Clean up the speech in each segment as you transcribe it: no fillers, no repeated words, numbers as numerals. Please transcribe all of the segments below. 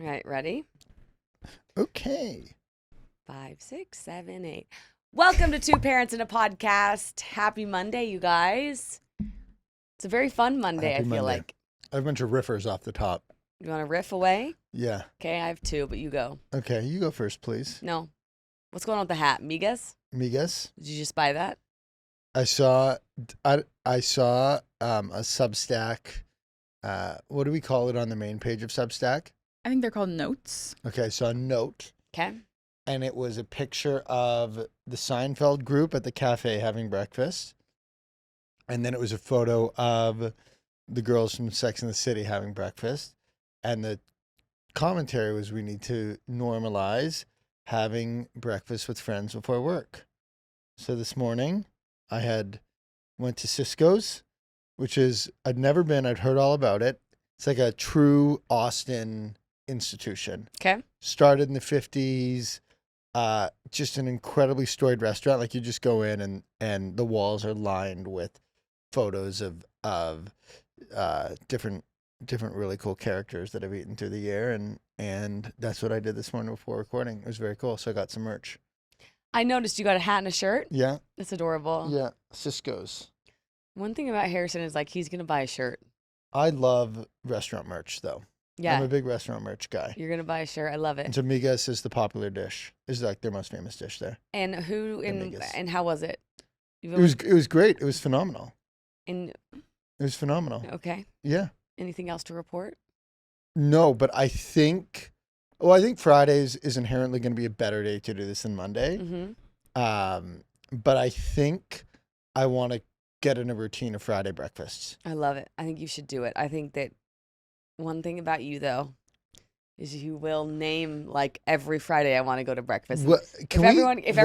All right, ready? Okay. 5, 6, 7, 8. Welcome to Two Parents in a Podcast. Happy Monday, you guys. It's a very fun Monday, Happy I feel Monday. like. I have a bunch of riffers off the top. You want to riff away? Yeah. Okay, I have two, but you go. Okay, you go first, please. No. What's going on with the hat? Migas? Migas. Did you just buy that? I saw a Substack. What do we call it on the main page of Substack? I think they're called notes. Okay, I saw a note. Okay. And it was a picture of the Seinfeld group at the cafe having breakfast. And then it was a photo of the girls from Sex and the City having breakfast. And the commentary was, we need to normalize having breakfast with friends before work. So this morning I went to Cisco's, which is, I'd never been, I'd heard all about it. It's like a true Austin institution. Okay. Started in the 50s. Just an incredibly storied restaurant. Like, you just go in and the walls are lined with photos of different really cool characters that I've eaten through the year, and that's what I did this morning before recording. It was very cool. So I got some merch. I noticed you got a hat and a shirt. Yeah. That's adorable. Yeah. Cisco's. One thing about Harrison is, like, he's going to buy a shirt. I love restaurant merch, though. Yeah. I'm a big restaurant merch guy. You're going to buy a shirt. I love it. And so migas is the popular dish. Is like their most famous dish there. And and how was it? It was great. It was phenomenal. And It was phenomenal. okay. Yeah. Anything else to report? No, but I think Fridays is inherently going to be a better day to do this than Monday. Mm-hmm. But I think I want to get in a routine of Friday breakfasts. I love it. I think you should do it. I think that one thing about you, though, is you will name, like, every Friday I want to go to breakfast. What, If everyone, no, if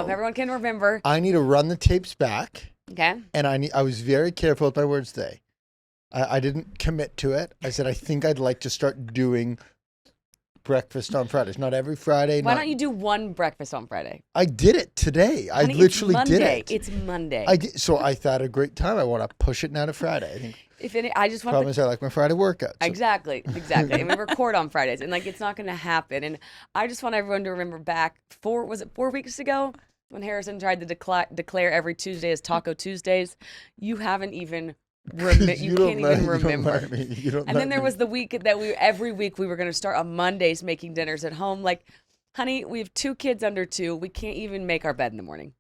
everyone can remember. I need to run the tapes back. Okay. And I was very careful with my words today. I didn't commit to it. I said, I think I'd like to start doing breakfast on Fridays. Not every Friday. Why don't you do one breakfast on Friday? I did it today. Honey, I literally it's did Monday. it. It's Monday. So I thought a great time. I want to push it now to Friday. I think I just want problem is I like my Friday workouts. So. Exactly. And we record on Fridays, and, like, it's not going to happen. And I just want everyone to remember back 4 weeks ago when Harrison tried to declare every Tuesday as Taco Tuesdays. You haven't even you can't even remember. And then there was the week that every week we were going to start on Mondays making dinners at home. Like, honey, we have 2 kids under 2. We can't even make our bed in the morning.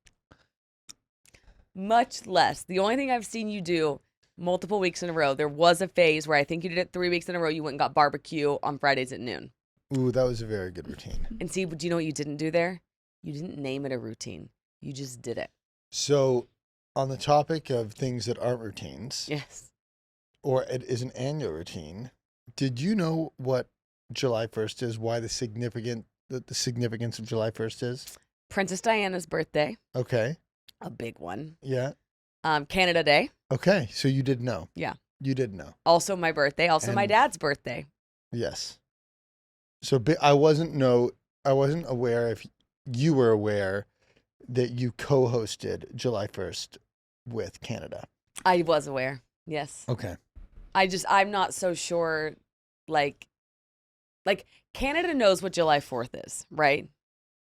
Much less. The only thing I've seen you do multiple weeks in a row, there was a phase where I think you did it 3 weeks in a row. You went and got barbecue on Fridays at noon. Ooh, that was a very good routine. And see, do you know what you didn't do there? You didn't name it a routine. You just did it. So, on the topic of things that aren't routines, Yes. or it is an annual routine, did you know what July 1st is? Why the significance of July 1st is? Princess Diana's birthday. Okay. A big one. Yeah. Canada Day. Okay. So you did know. Yeah. You did know. Also my birthday. Also my dad's birthday. Yes. So I wasn't aware if you were aware that you co-hosted July 1st with Canada. I was aware. Yes. Okay. I'm not so sure, like Canada knows what July 4th is, right?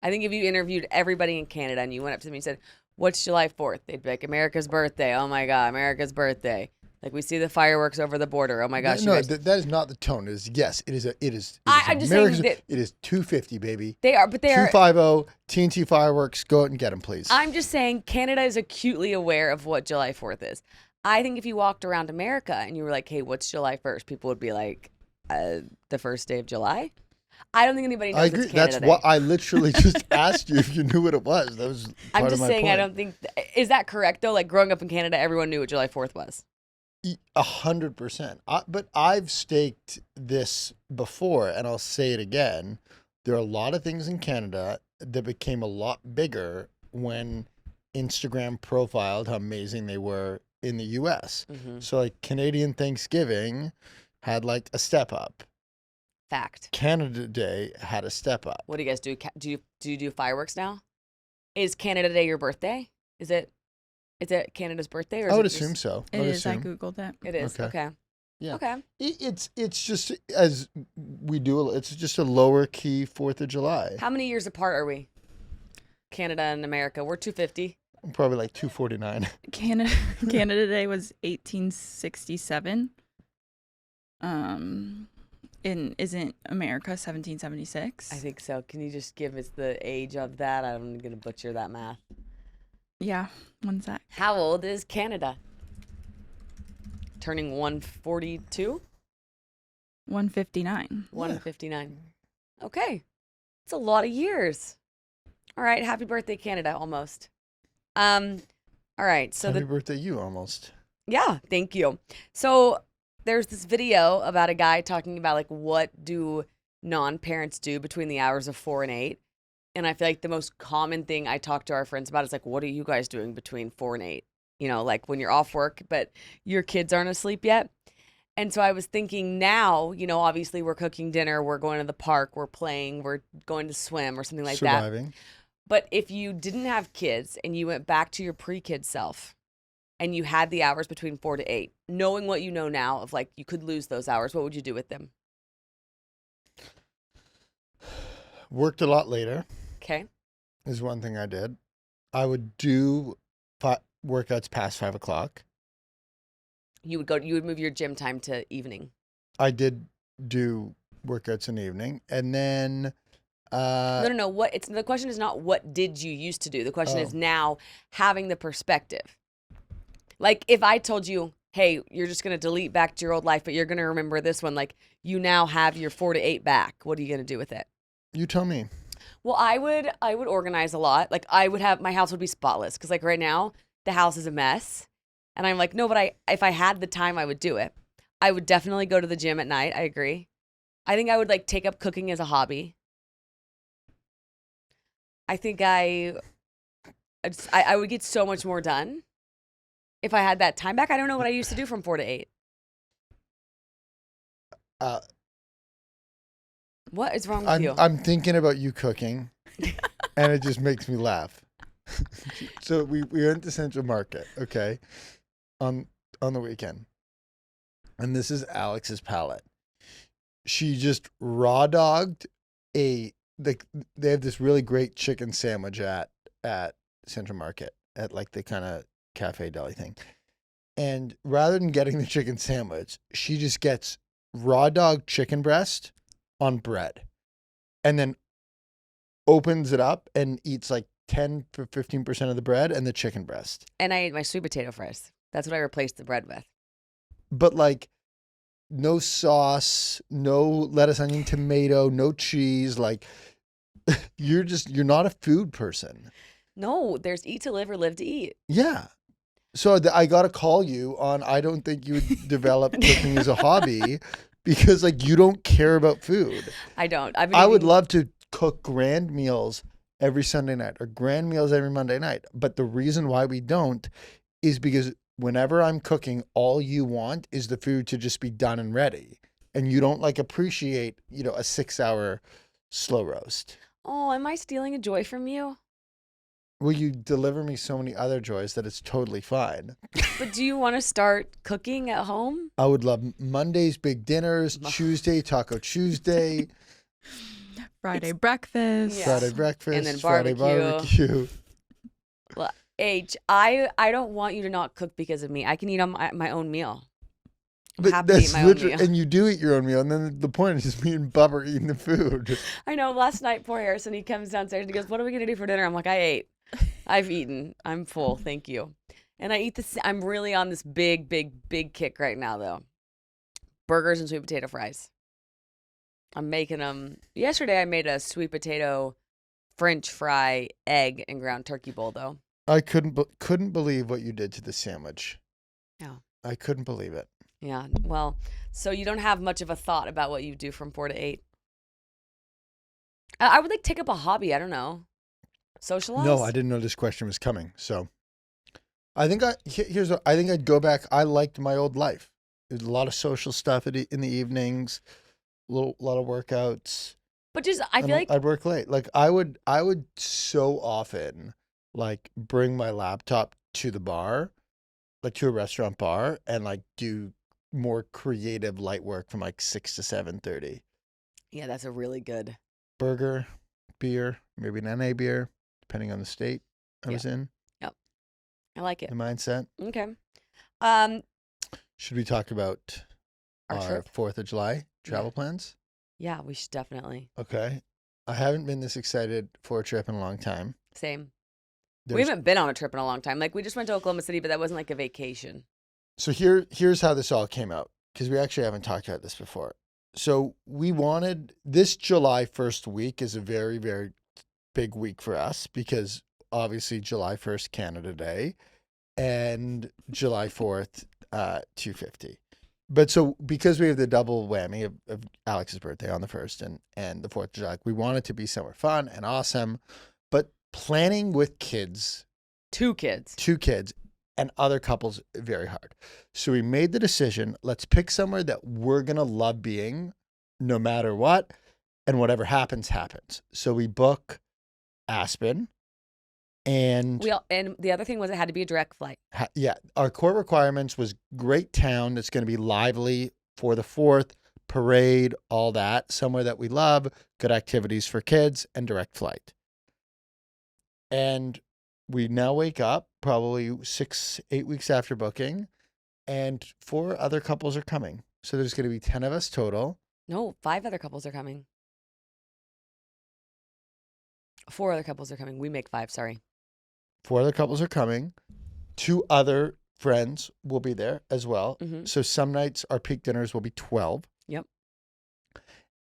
I think if you interviewed everybody in Canada and you went up to them and said, what's July 4th? They'd be like, America's birthday. Oh my God, America's birthday. Like, we see the fireworks over the border. Oh my gosh. No, that is not the tone. Yes, it is. I'm just saying that it is 250, baby. They are 250 TNT fireworks. Go out and get them, please. I'm just saying Canada is acutely aware of what July 4th is. I think if you walked around America and you were like, hey, what's July 1st? People would be like, the first day of July. I don't think anybody knows. I agree. It's Canada That's Day. what I literally just asked you if you knew what it was. That was part I'm just of my saying. point. I don't think. Is that correct though? Like, growing up in Canada, everyone knew what July 4th was. 100%. But I've staked this before, and I'll say it again. There are a lot of things in Canada that became a lot bigger when Instagram profiled how amazing they were in the U.S. Mm-hmm. So, like, Canadian Thanksgiving had like a step up. Fact. Canada Day had a step up. What do you guys do? Do you do fireworks now? Is Canada Day your birthday? Is it Canada's birthday? Or I would is it assume so. It is. I Googled that. It is. Okay. Okay. Yeah. Okay. It's just as we do. It's just a lower key 4th of July. How many years apart are we? Canada and America. We're 250. Probably like 249. Canada Day was 1867. Isn't America 1776? I think so. Can you just give us the age of that? I'm going to butcher that math. Yeah, one sec. How old is Canada? Turning 142? 159. 159. Okay. It's a lot of years. All right. Happy birthday, Canada, almost. All right. So Happy birthday, you almost. yeah, thank you. So there's this video about a guy talking about like what do non-parents do between the hours of 4 and 8. And I feel like the most common thing I talk to our friends about is like, what are you guys doing between 4 and 8? You know, like when you're off work, but your kids aren't asleep yet. And so I was thinking now, you know, obviously we're cooking dinner, we're going to the park, we're playing, we're going to swim or something like that. Surviving. But if you didn't have kids and you went back to your pre-kid self and you had the hours between 4 to 8, knowing what you know now of like you could lose those hours, what would you do with them? Worked a lot later Okay. is one thing I did. I would do workouts past 5 o'clock. You would move your gym time to evening. I did do workouts in the evening, and then No. The question is not what did you used to do. The question is now having the perspective. Like if I told you, hey, you're just going to delete back to your old life, but you're going to remember this one. Like you now have your 4 to 8 back. What are you going to do with it? you tell me. Well, I would organize a lot. Like I would have, my house would be spotless. Cause like right now the house is a mess. And I'm like, no, but if I had the time, I would do it. I would definitely go to the gym at night. I agree. I think I would like take up cooking as a hobby. I think I would get so much more done if I had that time back. I don't know what I used to do from 4 to 8. What is wrong with you? I'm thinking about you cooking, and it just makes me laugh. So we went to Central Market, okay, on the weekend, and this is Alex's palate. She just raw dogged they have this really great chicken sandwich at Central Market at like the kind of cafe deli thing, and rather than getting the chicken sandwich, she just gets raw dog chicken breast on bread, and then opens it up and eats like 10 to 15% of the bread and the chicken breast. And I ate my sweet potato fries. That's what I replaced the bread with. But like no sauce, no lettuce, onion, tomato, no cheese. Like you're not a food person. No, there's eat to live or live to eat. Yeah. So I got to call you on, I don't think you would develop cooking as a hobby because like you don't care about food. I don't. I would love to cook grand meals every Sunday night or grand meals every Monday night. But the reason why we don't is because whenever I'm cooking, all you want is the food to just be done and ready. And you don't like appreciate, a 6-hour slow roast. Oh, am I stealing a joy from you? Well, you deliver me so many other joys that it's totally fine. But do you want to start cooking at home? I would love Mondays, big dinners, Tuesday, Taco Tuesday. Friday breakfast. Yeah. Friday breakfast. And then Friday barbecue. Well, H, I don't want you to not cook because of me. I can eat on my own meal. I'm happy to eat my own meal. And you do eat your own meal. And then the point is just me and Bub are eating the food. I know. Last night, poor Harrison, he comes downstairs and he goes, what are we going to do for dinner? I'm like, I ate. I've eaten. I'm full. Thank you. And I eat this. I'm really on this big, big, big kick right now, though. Burgers and sweet potato fries. I'm making them. Yesterday, I made a sweet potato French fry, egg, and ground turkey bowl, though. I couldn't believe what you did to the sandwich. Yeah. I couldn't believe it. Yeah. Well, so you don't have much of a thought about what you do from 4 to 8. I would like take up a hobby. I don't know. Socialize? No, I didn't know this question was coming. So I think I think I'd go back. I liked my old life. There's a lot of social stuff in the evenings, a lot of workouts. But just, I feel like I'd work late. Like I would so often like bring my laptop to the bar, like to a restaurant bar, and like do more creative light work from like 6 to 7:30. Yeah, that's a really good. Burger, beer, maybe an NA beer, depending on the state I was in, I like it. the mindset. Okay. Should we talk about Our our trip? 4th of July travel plans? Yeah, we should definitely. Okay. I haven't been this excited for a trip in a long time. Same. We There's- haven't been on a trip in a long time. Like we just went to Oklahoma City, but that wasn't like a vacation. So here's how this all came out, because we actually haven't talked about this before. So we wanted this July 1st week is a very, very big week for us, because obviously July 1st, Canada Day, and July 4th, 250. But so because we have the double whammy of Alex's birthday on the 1st and the 4th of July, we want it to be somewhere fun and awesome. But planning with kids, 2 kids. 2 kids, and other couples, very hard. So we made the decision, let's pick somewhere that we're going to love being no matter what, and whatever happens, happens. So we book Aspen, and And the other thing was it had to be a direct flight. yeah, our core requirements was great town that's going to be lively for the 4th, parade, all that, somewhere that we love, good activities for kids, and direct flight. And we now wake up probably 6-8 weeks after booking, and 4 other couples are coming. So there's going to be 10 of us total. No, 5 other couples are coming. 4 other couples are coming. We make 5, sorry. 4 other couples are coming. 2 other friends will be there as well. Mhm. So some nights our peak dinners will be 12. Yep.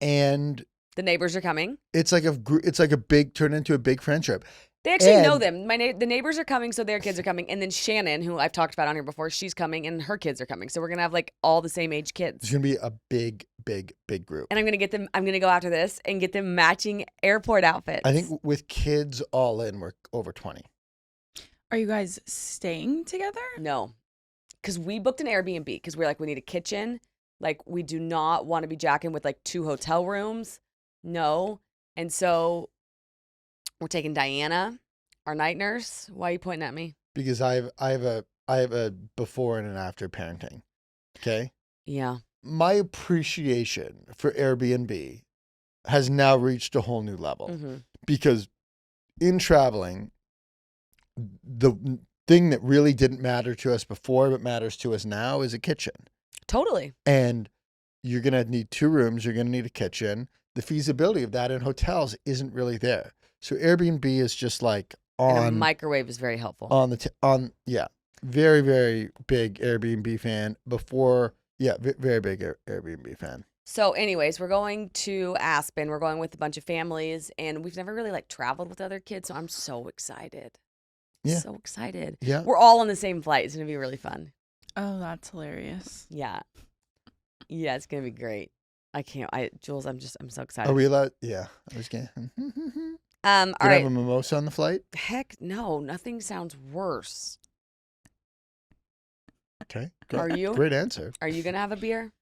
And The neighbors are coming. it's like a big turn into a big friendship. They actually know And- them. The neighbors are coming, so their kids are coming. And then Shannon, who I've talked about on here before, she's coming and her kids are coming. So we're going to have like all the same age It's kids. going to be a big, big, big group. And I'm going to go after this and get them matching airport outfits. I think with kids all in, we're over 20. Are you guys staying together? No, because we booked an Airbnb because we're like, we need a kitchen. Like, we do not want to be jacking with like 2 hotel rooms. No. And so we're taking Diana, our night nurse. Why are you pointing at me? Because I have a before and an after parenting. Okay. Yeah. My appreciation for Airbnb has now reached a whole new level, hmm because in traveling, the thing that really didn't matter to us before but matters to us now is a kitchen. Totally. And you're going to need 2 rooms. You're going to need a kitchen. The feasibility of that in hotels isn't really there. So Airbnb is just like And a on microwave is very helpful. yeah, very, very big Airbnb fan before. Yeah, very big Airbnb fan. So anyways, we're going to Aspen. We're going with a bunch of families, and we've never really like traveled with other kids. So I'm so excited. Yeah. So excited. Yeah. We're all on the same flight. It's going to be really fun. Oh, that's hilarious. Yeah. Yeah, it's going to be great. Jules, I'm so excited. Are we allowed? Yeah. I was going to. All Can I right. have a mimosa on the flight? Heck no, nothing sounds worse. Okay. Are you? Great answer. Are you going to have a beer?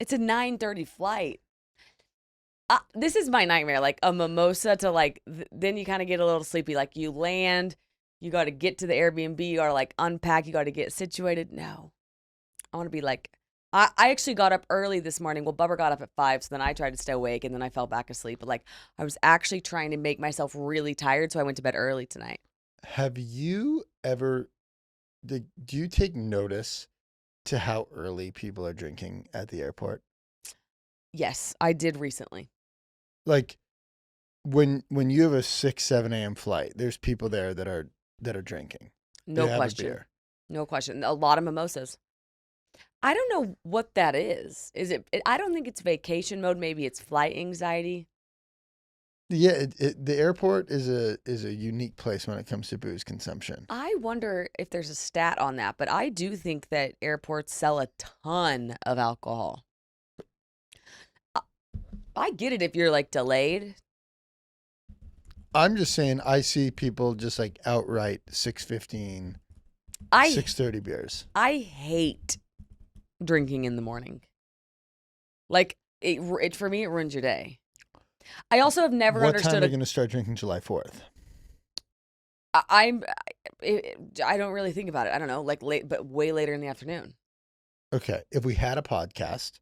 It's a 9:30 flight. This is my nightmare, like a mimosa to like, then you kind of get a little sleepy. Like you land, you got to get to the Airbnb, you got to like unpack, you got to get situated. No, I want to be like, I actually got up early this morning. Well, Bubba got up at 5, so then I tried to stay awake and then I fell back asleep. But like, I was actually trying to make myself really tired, so I went to bed early tonight. Have you ever, do you take notice to how early people are drinking at the airport? Yes, I did recently. Like when you have a 6-7 a.m. flight, there's people there that are drinking. No They have a question. beer. No question. A lot of mimosas. I don't know what that is. Is it? I don't think it's vacation mode. Maybe it's flight anxiety. Yeah, the airport is a unique place when it comes to booze consumption. I wonder if there's a stat on that, but I do think that airports sell a ton of alcohol. I get it if you're like delayed. I'm just saying, I see people just like outright 6:15, I 6:30 beers. I hate drinking in the morning. Like it for me, it ruins your day. I also have never What time understood are you going to start drinking July 4th? I don't really think about it. I don't know, like late, but way later in the afternoon. Okay. If we had a podcast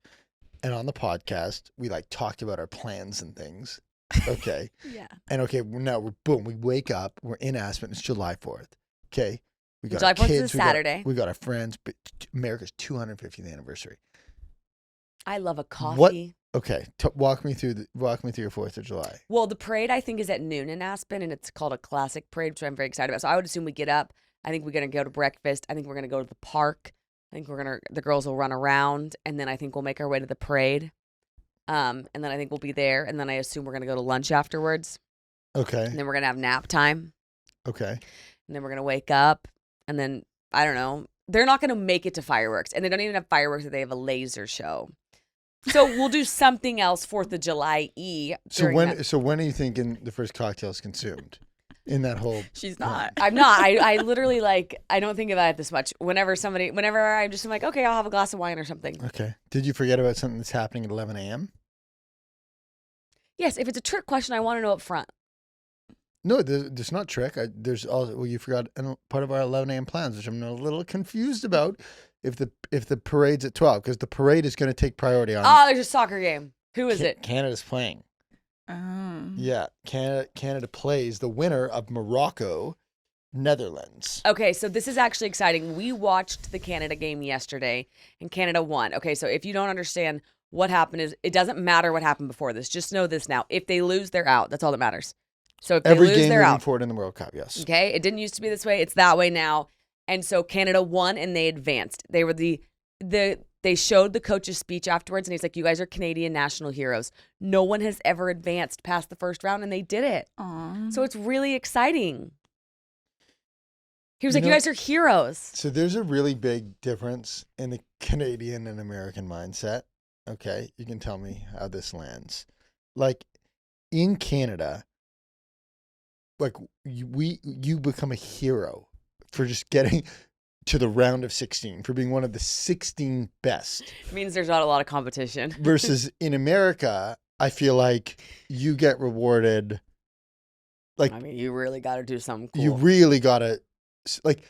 and on the podcast, we like talked about our plans and things. Okay. Yeah. And okay, now we wake up, we're in Aspen, it's July 4th. Okay. We got July our 4th is kids, a Saturday. we got our friends, but America's 250th anniversary. I love a coffee. Okay. Walk me through your 4th of July. Well, the parade I think is at noon in Aspen, and it's called a classic parade, which I'm very excited about. So I would assume we get up. I think we're gonna go to breakfast. I think we're gonna go to the park. I think the girls will run around, and then I think we'll make our way to the parade. And then I think we'll be there, and then I assume we're gonna go to lunch afterwards. Okay. And then we're gonna have nap time. Okay. And then we're gonna wake up, and then I don't know. They're not gonna make it to fireworks, and they don't even have fireworks. They have a laser show. So we'll do something else 4th of July So when are you thinking the first cocktail is consumed? In that whole She's not. I'm not. I literally I don't think about it this much. Whenever I'm just like, okay, I'll have a glass of wine or something. Okay. Did you forget about something that's happening at 11 a.m.? Yes, if it's a trick question, I want to know up front. No, there's not trick. There's also you forgot part of our 11 a.m. plans, which I'm a little confused about. If the parade's at 12, because the parade is going to take priority on. Oh, there's a soccer game. Who is it? Canada's playing. Oh. Yeah, Canada plays the winner of Morocco, Netherlands. Okay, so this is actually exciting. We watched the Canada game yesterday, and Canada won. Okay, so if you don't understand what happened, is it doesn't matter what happened before this. Just know this now. If they lose, they're out. That's all that matters. So if they Every lose, game they're moving out. forward in the World Cup, yes. Okay, it didn't used to be this way. It's that way now. And so Canada won, and they advanced. They were they showed the coach's speech afterwards, and he's like, "You guys are Canadian national heroes. No one has ever advanced past the first round, and they did it. Aw. So it's really exciting." He was like, "You guys are heroes." So there's a really big difference in the Canadian and American mindset. Okay, you can tell me how this lands. Like in Canada, like you become a hero for just getting to the round of 16, for being one of the 16 best. It means there's not a lot of competition. Versus in America, I feel like you get rewarded. Like, I mean, you really got to do something cool. you really got to, like,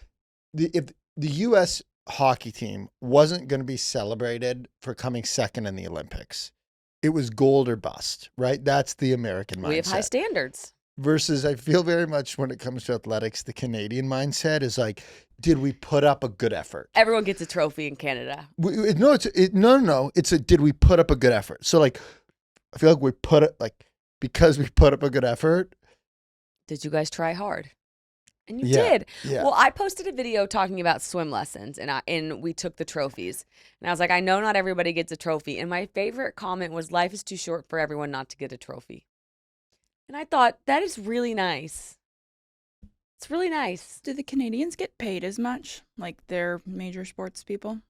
if the U.S. hockey team wasn't going to be celebrated for coming second in the Olympics, it was gold or bust, right? That's the American mindset. We have high standards. Versus, I feel very much when it comes to athletics, the Canadian mindset is like, did we put up a good effort? Everyone gets a trophy in Canada. No. It's a did we put up a good effort? So like, I feel like we put it because we put up a good effort. Did you guys try hard? And you Yeah, did. yeah. Well, I posted a video talking about swim lessons, and we took the trophies. And I was like, I know not everybody gets a trophy. And my favorite comment was, "Life is too short for everyone not to get a trophy." And I thought, that is really nice. It's really nice. Do the Canadians get paid as much, like their major sports people?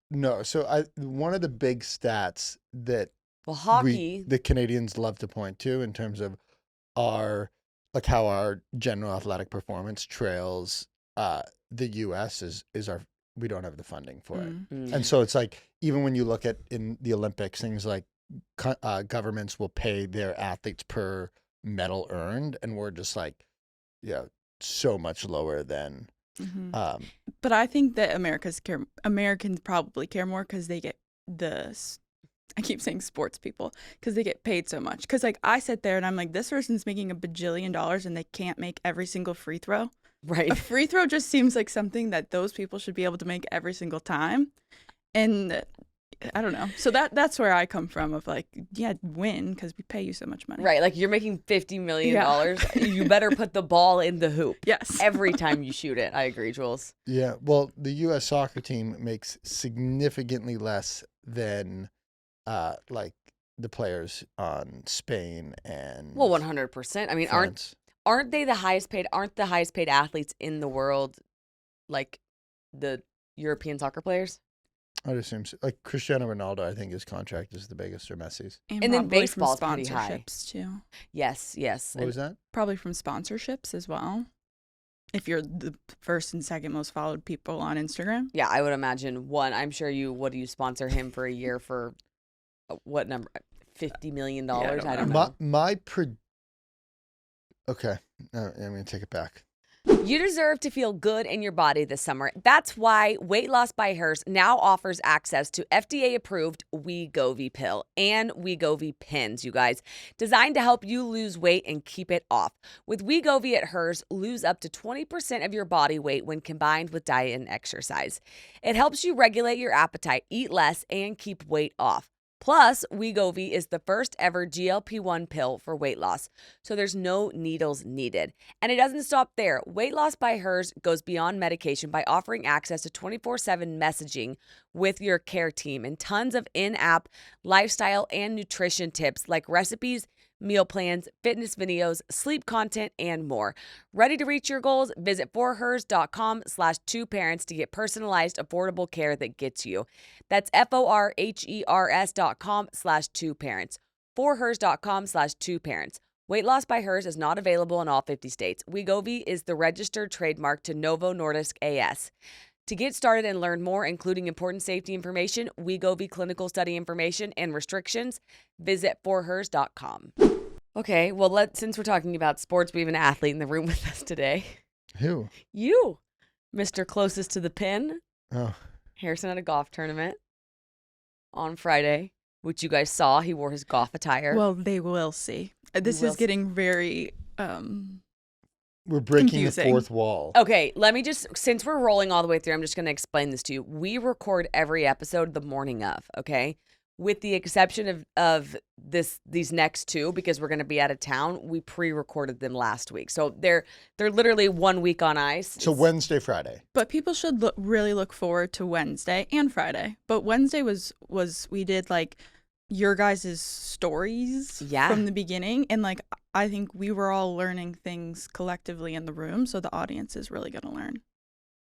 No. So one of the big stats that Well, hockey. the Canadians love to point to in terms of how our general athletic performance trails the U.S. is we don't have the funding for it. Mm. And so it's like, even when you look at in the Olympics, things like governments will pay their athletes per medal earned, and we're just like, so much lower than. Mm-hmm. But I think that Americans probably care more because they get I keep saying sports people because they get paid so much. Because like I sit there and I'm like, this person's making $1 bajillion and they can't make every single free throw. Right. A free throw just seems like something that those people should be able to make every single time. And I don't know. So that's where I come from of like, yeah, win because we pay you so much money. Right. Like, you're making $50 million. You better put the ball in the hoop. Yes. Every time you shoot it. I agree, Jules. Yeah. Well, the U.S. soccer team makes significantly less than like the players on Spain and. Well, 100%. I mean, France. aren't they the highest paid? Aren't the highest paid athletes in the world like the European soccer players? I'd assume so. Like Cristiano Ronaldo, I think his contract is the biggest, or Messi's. And then probably from baseball's pretty high. sponsorships too. Yes. What was that? Probably from sponsorships as well. If you're the first and second most followed people on Instagram. Yeah, I would imagine one. I'm sure what do you sponsor him for a year for what number? $50 million? I don't know. Okay. I'm going to take it back. You deserve to feel good in your body this summer. That's why Weight Loss by Hers now offers access to FDA-approved Wegovy pill and Wegovy pins, you guys, designed to help you lose weight and keep it off. With Wegovy at Hers, lose up to 20% of your body weight when combined with diet and exercise. It helps you regulate your appetite, eat less, and keep weight off. Plus, Wegovy is the first ever GLP-1 pill for weight loss, so there's no needles needed. And it doesn't stop there. Weight Loss by Hers goes beyond medication by offering access to 24/7 messaging with your care team and tons of in-app lifestyle and nutrition tips like recipes, meal plans, fitness videos, sleep content, and more. Ready to reach your goals? Visit forhers.com/2parents to get personalized, affordable care that gets you. That's forhers.com/2parents. forhers.com/2parents. Weight Loss by Hers is not available in all 50 states. Wegovy is the registered trademark to Novo Nordisk AS. To get started and learn more, including important safety information, Wegovy clinical study information, and restrictions, visit forhers.com. Okay, well, since we're talking about sports, we have an athlete in the room with us today. Who? You, Mr. Closest to the Pin. Oh. Harrison at a golf tournament on Friday, which you guys saw. He wore his golf attire. Well, they will see. This is getting very We're breaking confusing. the fourth wall. Okay, let me just, since we're rolling all the way through, I'm just going to explain this to you. We record every episode the morning of, okay? With the exception of these next two, because we're going to be out of town, we pre-recorded them last week. So they're literally 1 week on ice. So Wednesday, Friday. But people should really look forward to Wednesday and Friday. But Wednesday was we did like your guys' stories from the beginning. And like, I think we were all learning things collectively in the room. So the audience is really going to learn.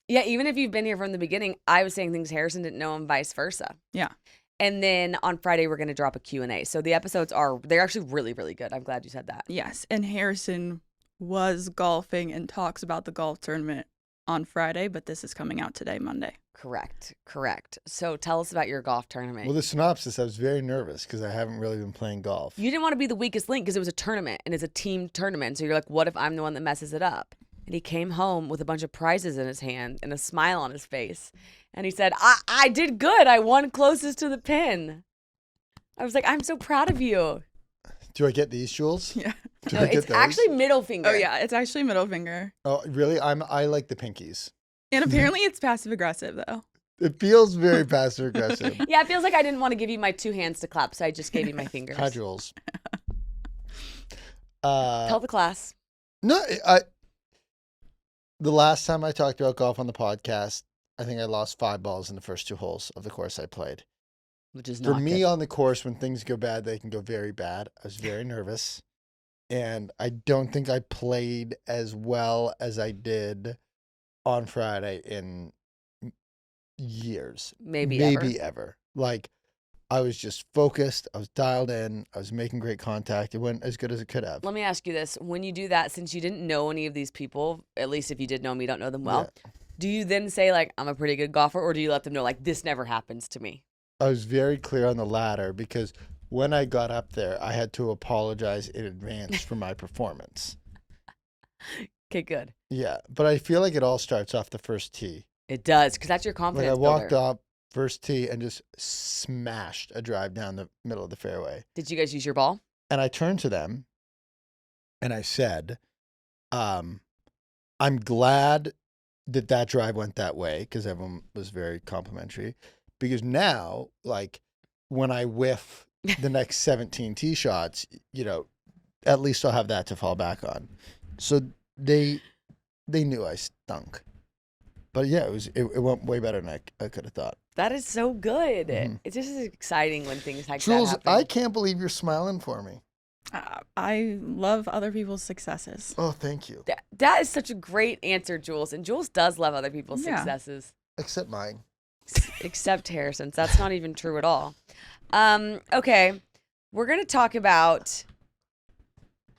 Yeah, even if you've been here from the beginning, I was saying things Harrison didn't know and vice versa. Yeah. And then on Friday, we're going to drop a Q&A. So the episodes they're actually really, really good. I'm glad you said that. Yes. And Harrison was golfing and talks about the golf tournament on Friday, but this is coming out today, Monday. Correct. So tell us about your golf tournament. Well, the synopsis, I was very nervous because I haven't really been playing golf. You didn't want to be the weakest link because it was a tournament and it's a team tournament. So you're like, what if I'm the one that messes it up? And he came home with a bunch of prizes in his hand and a smile on his face. And he said, I did good. I won closest to the pin. I was like, I'm so proud of you. Do I get these, Jules? Yeah. Do No, I get it's those? actually middle finger. Oh, yeah. It's actually middle finger. Oh, really? I like the pinkies. And apparently it's passive aggressive, though. It feels very passive aggressive. Yeah, it feels like I didn't want to give you my two hands to clap, so I just gave you my fingers. Hi, Jules. Tell the class. No, the last time I talked about golf on the podcast, I think I lost 5 balls in the first 2 holes of the course I played. Which is For not me good. on the course, when things go bad, they can go very bad. I was very nervous. And I don't think I played as well as I did on Friday in years. Maybe ever. Like, I was just focused. I was dialed in. I was making great contact. It went as good as it could have. Let me ask you this. When you do that, since you didn't know any of these people, at least if you did know them, you don't know them well, do you then say, like, I'm a pretty good golfer, or do you let them know, like, this never happens to me? I was very clear on the latter because when I got up there, I had to apologize in advance for my performance. Okay, good. Yeah, but I feel like it all starts off the first tee. It does, because that's your Like confidence I walked builder. up first tee and just smashed a drive down the middle of the fairway. Did you guys use your ball? And I turned to them and I said, I'm glad that drive went that way because everyone was very complimentary. Because now, like, when I whiff the next 17 tee shots, at least I'll have that to fall back on. So they knew I stunk. But yeah, it went way better than I could have thought. That is so good. Mhm. It's just exciting when things like Jules, that happen. I can't believe you're smiling for me. I love other people's successes. Oh, thank you. That is such a great answer, Jules. And Jules does love other people's Yeah. successes. Except mine. Except Harrison's. That's not even true at all. Okay. We're going to talk about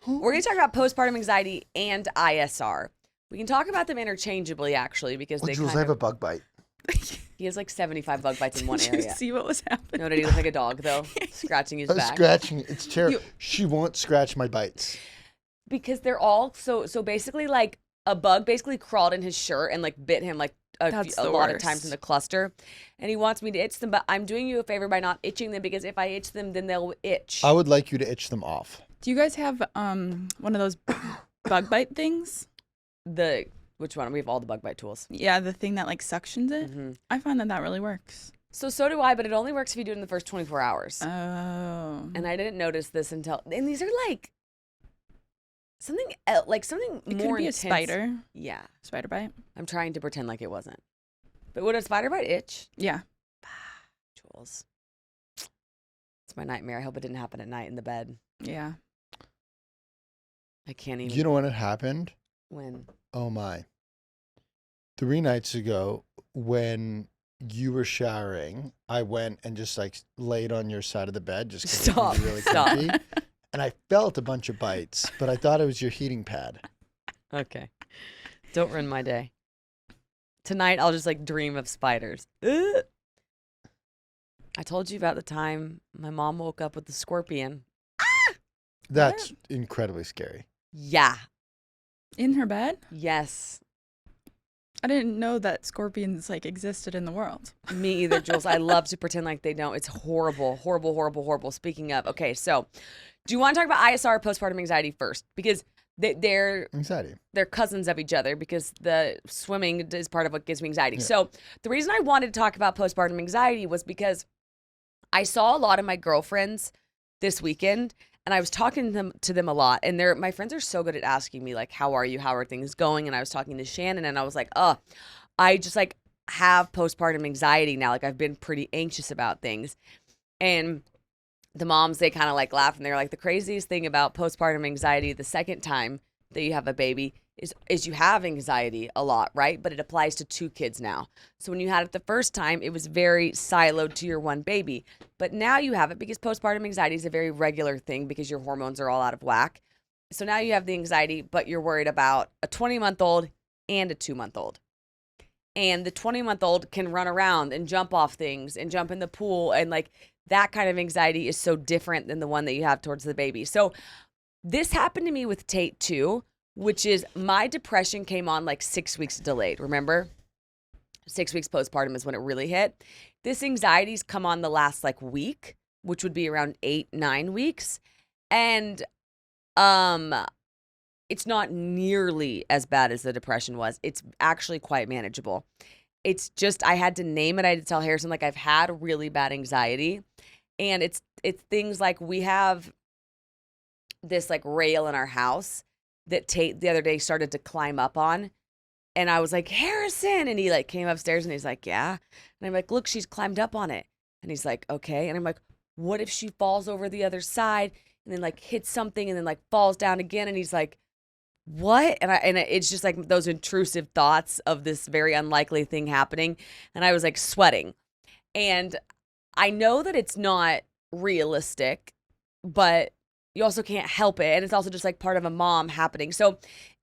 postpartum anxiety and ISR. We can talk about them interchangeably, actually, because Oh, they Jules, kind I have of... a bug bite. He has like 75 bug bites in one Did you area. see what was happening? No, did he look like a dog, though? Scratching his I was back. scratching. It's terrible. She won't scratch my bites. Because they're all... So basically, like, a bug basically crawled in his shirt and like bit him like a lot of times in the cluster, and he wants me to itch them, but I'm doing you a favor by not itching them, because if I itch them, then they'll itch. I would like you to itch them off. Do you guys have one of those bug bite things? Which one? We have all the bug bite tools. Yeah, the thing that like suctions it. Mm-hmm. I find that really works. So do I, but it only works if you do it in the first 24 hours. Oh. And I didn't notice this until, and these are like something else, like something It more could be intense. a spider. Yeah. Spider bite. I'm trying to pretend like it wasn't. But would a spider bite itch? Yeah. Jules. It's my nightmare. I hope it didn't happen at night in the bed. Yeah. I can't even. You know when it happened? When? Oh my. 3 nights ago, when you were showering, I went and just like laid on your side of the bed just because it was really comfy. And I felt a bunch of bites, but I thought it was your heating pad. Okay. Don't ruin my day. Tonight, I'll just like dream of spiders. Ugh. I told you about the time my mom woke up with a scorpion. That's incredibly scary. Yeah. In her bed? Yes. I didn't know that scorpions like existed in the world. Me either, Jules. I love to pretend like they don't. It's horrible, horrible, horrible, horrible. Speaking of, okay, so do you want to talk about ISR, postpartum anxiety first? Because they're cousins of each other, because the swimming is part of what gives me anxiety. Yeah. So the reason I wanted to talk about postpartum anxiety was because I saw a lot of my girlfriends this weekend, and I was talking to them a lot, and my friends are so good at asking me, like, how are you? How are things going? And I was talking to Shannon, and I was like, I just, like, have postpartum anxiety now. Like, I've been pretty anxious about things. And the moms, they kind of, like, laugh, and they're like, the craziest thing about postpartum anxiety the second time that you have a baby is you have anxiety a lot, right? But it applies to 2 kids now. So when you had it the first time, it was very siloed to your one baby. But now you have it because postpartum anxiety is a very regular thing because your hormones are all out of whack. So now you have the anxiety, but you're worried about a 20-month-old and a 2-month-old. And the 20-month-old can run around and jump off things and jump in the pool. And like that kind of anxiety is so different than the one that you have towards the baby. So this happened to me with Tate too, which is my depression came on like 6 weeks delayed. Remember? 6 weeks postpartum is when it really hit. This anxiety's come on the last like week, which would be around 8-9 weeks. And it's not nearly as bad as the depression was. It's actually quite manageable. It's just, I had to name it. I had to tell Harrison, like, I've had really bad anxiety. And it's things like we have this like rail in our house that Tate the other day started to climb up on. And I was like, Harrison. And he like came upstairs and he's like, yeah. And I'm like, look, she's climbed up on it. And he's like, okay. And I'm like, what if she falls over the other side and then like hits something and then like falls down again? And he's like, what? And it's just like those intrusive thoughts of this very unlikely thing happening. And I was like sweating. And I know that it's not realistic, but you also can't help it. And it's also just like part of a mom happening. So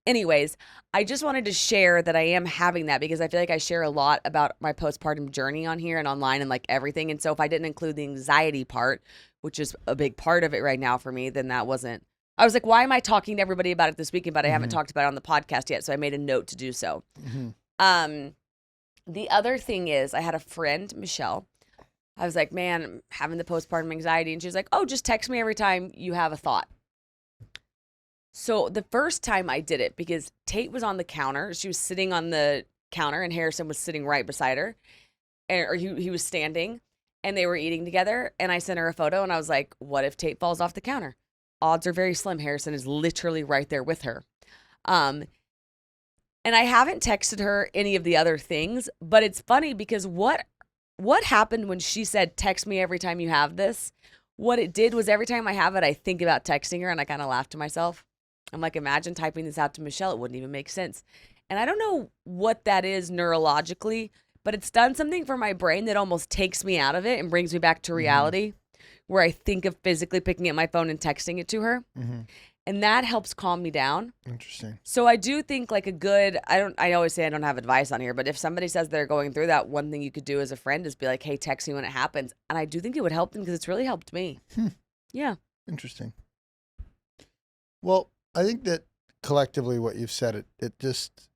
anyways, I just wanted to share that I am having that because I feel like I share a lot about my postpartum journey on here and online and like everything. And so if I didn't include the anxiety part, which is a big part of it right now for me, then that wasn't, I was like, why am I talking to everybody about it this weekend, but I haven't talked about it on the podcast yet. So I made a note to do so. The other thing is I had a friend, Michelle. I was like, man, I'm having the postpartum anxiety. And she was like, oh, just text me every time you have a thought. So the first time I did it, because Tate was on the counter, she was sitting on the counter and Harrison was sitting right beside her, or he was standing and they were eating together. And I sent her a photo and I was like, what if Tate falls off the counter? Odds are very slim. Harrison is literally right there with her. And I haven't texted her any of the other things, but it's funny because what happened when she said, text me every time you have this? What it did was every time I have it, I think about texting her and I kind of laugh to myself. I'm like, imagine typing this out to Michelle. It wouldn't even make sense. And I don't know what that is neurologically, but it's done something for my brain that almost takes me out of it and brings me back to reality, where I think of physically picking up my phone and texting it to her. And that helps calm me down. Interesting. So I do think like a good, I always say I don't have advice on here, but if somebody says they're going through that, one thing you could do as a friend is be like, hey, text me when it happens. And I do think it would help them because it's really helped me. Yeah. Interesting. Well, I think that collectively what you've said, it just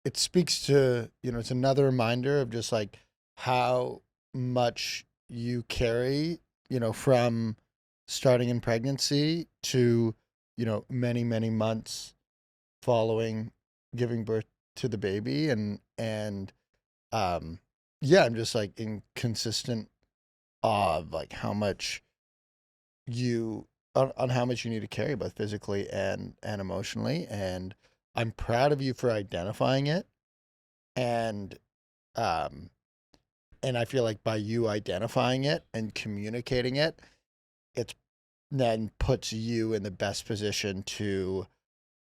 it speaks to, it's another reminder of just like how much you carry, from starting in pregnancy to, many, many months following giving birth to the baby. And yeah, I'm just like in consistent awe of like how much on how much you need to carry, both physically and emotionally. And I'm proud of you for identifying it. And I feel like by you identifying it and communicating it, it's then puts you in the best position to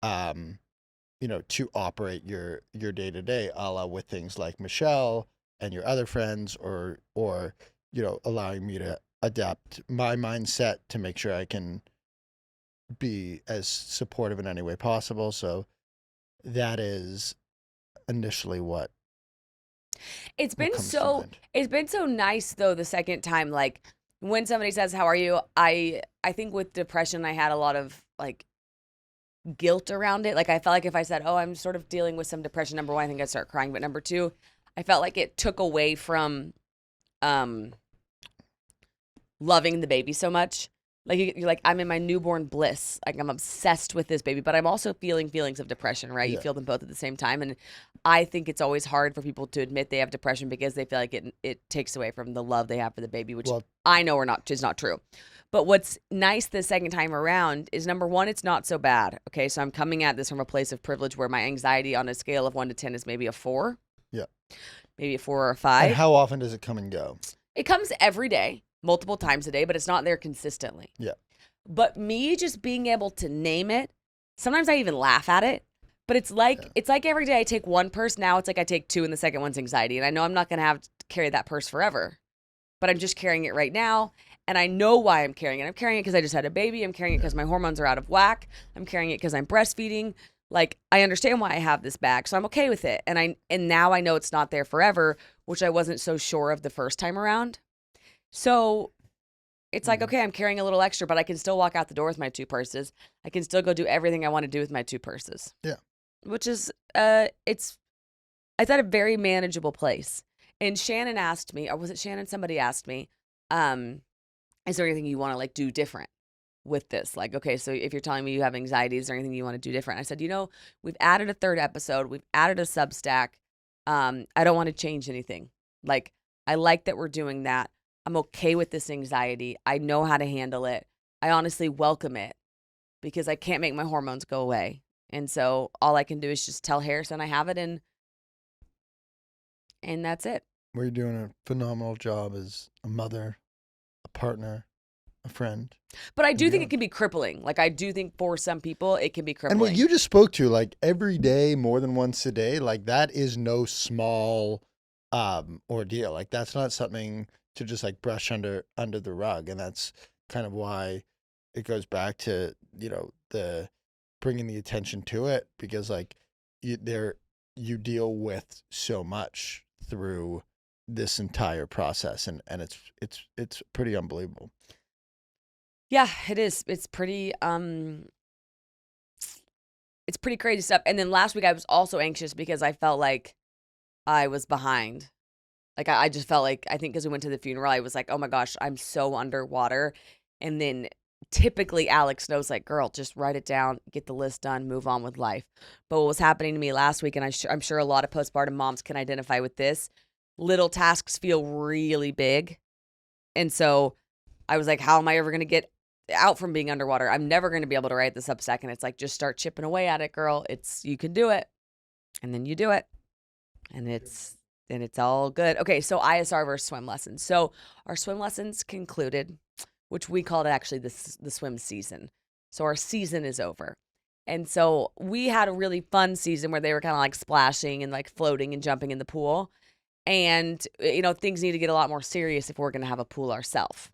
to operate your day to day, a la with things like Michelle and your other friends, or allowing me to adapt my mindset to make sure I can be as supportive in any way possible. So that is initially what It's been comes to so mind. it's been so nice though the second time, like when somebody says how are you, I think with depression I had a lot of like guilt around it. Like I felt like if I said, oh, I'm sort of dealing with some depression, number one, I think I'd start crying, but number two, I felt like it took away from loving the baby so much. Like you're like, I'm in my newborn bliss. Like I'm obsessed with this baby, but I'm also feeling feelings of depression, right? You Yeah. feel them both at the same time. And I think it's always hard for people to admit they have depression because they feel like it takes away from the love they have for the baby, which I know is not true. But what's nice the second time around is, number one, it's not so bad. Okay, so I'm coming at this from a place of privilege where my anxiety on a scale of 1 to 10 is maybe a 4. Yeah. Maybe a 4 or a 5. And how often does it come and go? It comes every day, multiple times a day, but it's not there consistently. Yeah. But me just being able to name it, sometimes I even laugh at it, but it's like every day I take one purse. Now it's like I take 2 and the second one's anxiety. And I know I'm not going to have to carry that purse forever, but I'm just carrying it right now. And I know why I'm carrying it. I'm carrying it because I just had a baby. I'm carrying it because my hormones are out of whack. I'm carrying it because I'm breastfeeding. Like, I understand why I have this bag, so I'm okay with it. And now I know it's not there forever, which I wasn't so sure of the first time around. So it's like, okay, I'm carrying a little extra, but I can still walk out the door with my 2 purses. I can still go do everything I want to do with my 2 purses. Yeah. Which is, it's at a very manageable place. And Shannon asked me, or was it Shannon? Somebody asked me, is there anything you want to like do different with this? Like, okay, so if you're telling me you have anxiety, is there anything you want to do different? I said, we've added a 3rd episode. We've added a Substack. I don't want to change anything. Like, I like that we're doing that. I'm okay with this anxiety. I know how to handle it. I honestly welcome it because I can't make my hormones go away. And so all I can do is just tell Harrison I have it, and that's it. We're doing a phenomenal job as a mother, a partner, a friend. But I do think it can be crippling. Like, I do think for some people it can be crippling. And what you just spoke to, like every day, more than once a day, like that is no small ordeal. Like that's not something to just like brush under the rug. And that's kind of why it goes back to, the bringing the attention to it, because like you deal with so much through this entire process, and it's pretty unbelievable. Yeah, it is. It's pretty crazy stuff. And then last week I was also anxious because I felt like I was behind. Like I just felt like, I think because we went to the funeral, I was like, oh my gosh, I'm so underwater. And then typically Alex knows, like, girl, just write it down, get the list done, move on with life. But what was happening to me last week, and I'm sure a lot of postpartum moms can identify with this, little tasks feel really big. And so I was like, how am I ever going to get out from being underwater? I'm never going to be able to write this Substack. And it's like, just start chipping away at it, girl. You can do it. And then you do it. And it's all good. Okay, so ISR versus swim lessons. So our swim lessons concluded, which we called actually the swim season. So our season is over. And so we had a really fun season where they were kind of like splashing and like floating and jumping in the pool. And, things need to get a lot more serious if we're going to have a pool ourselves.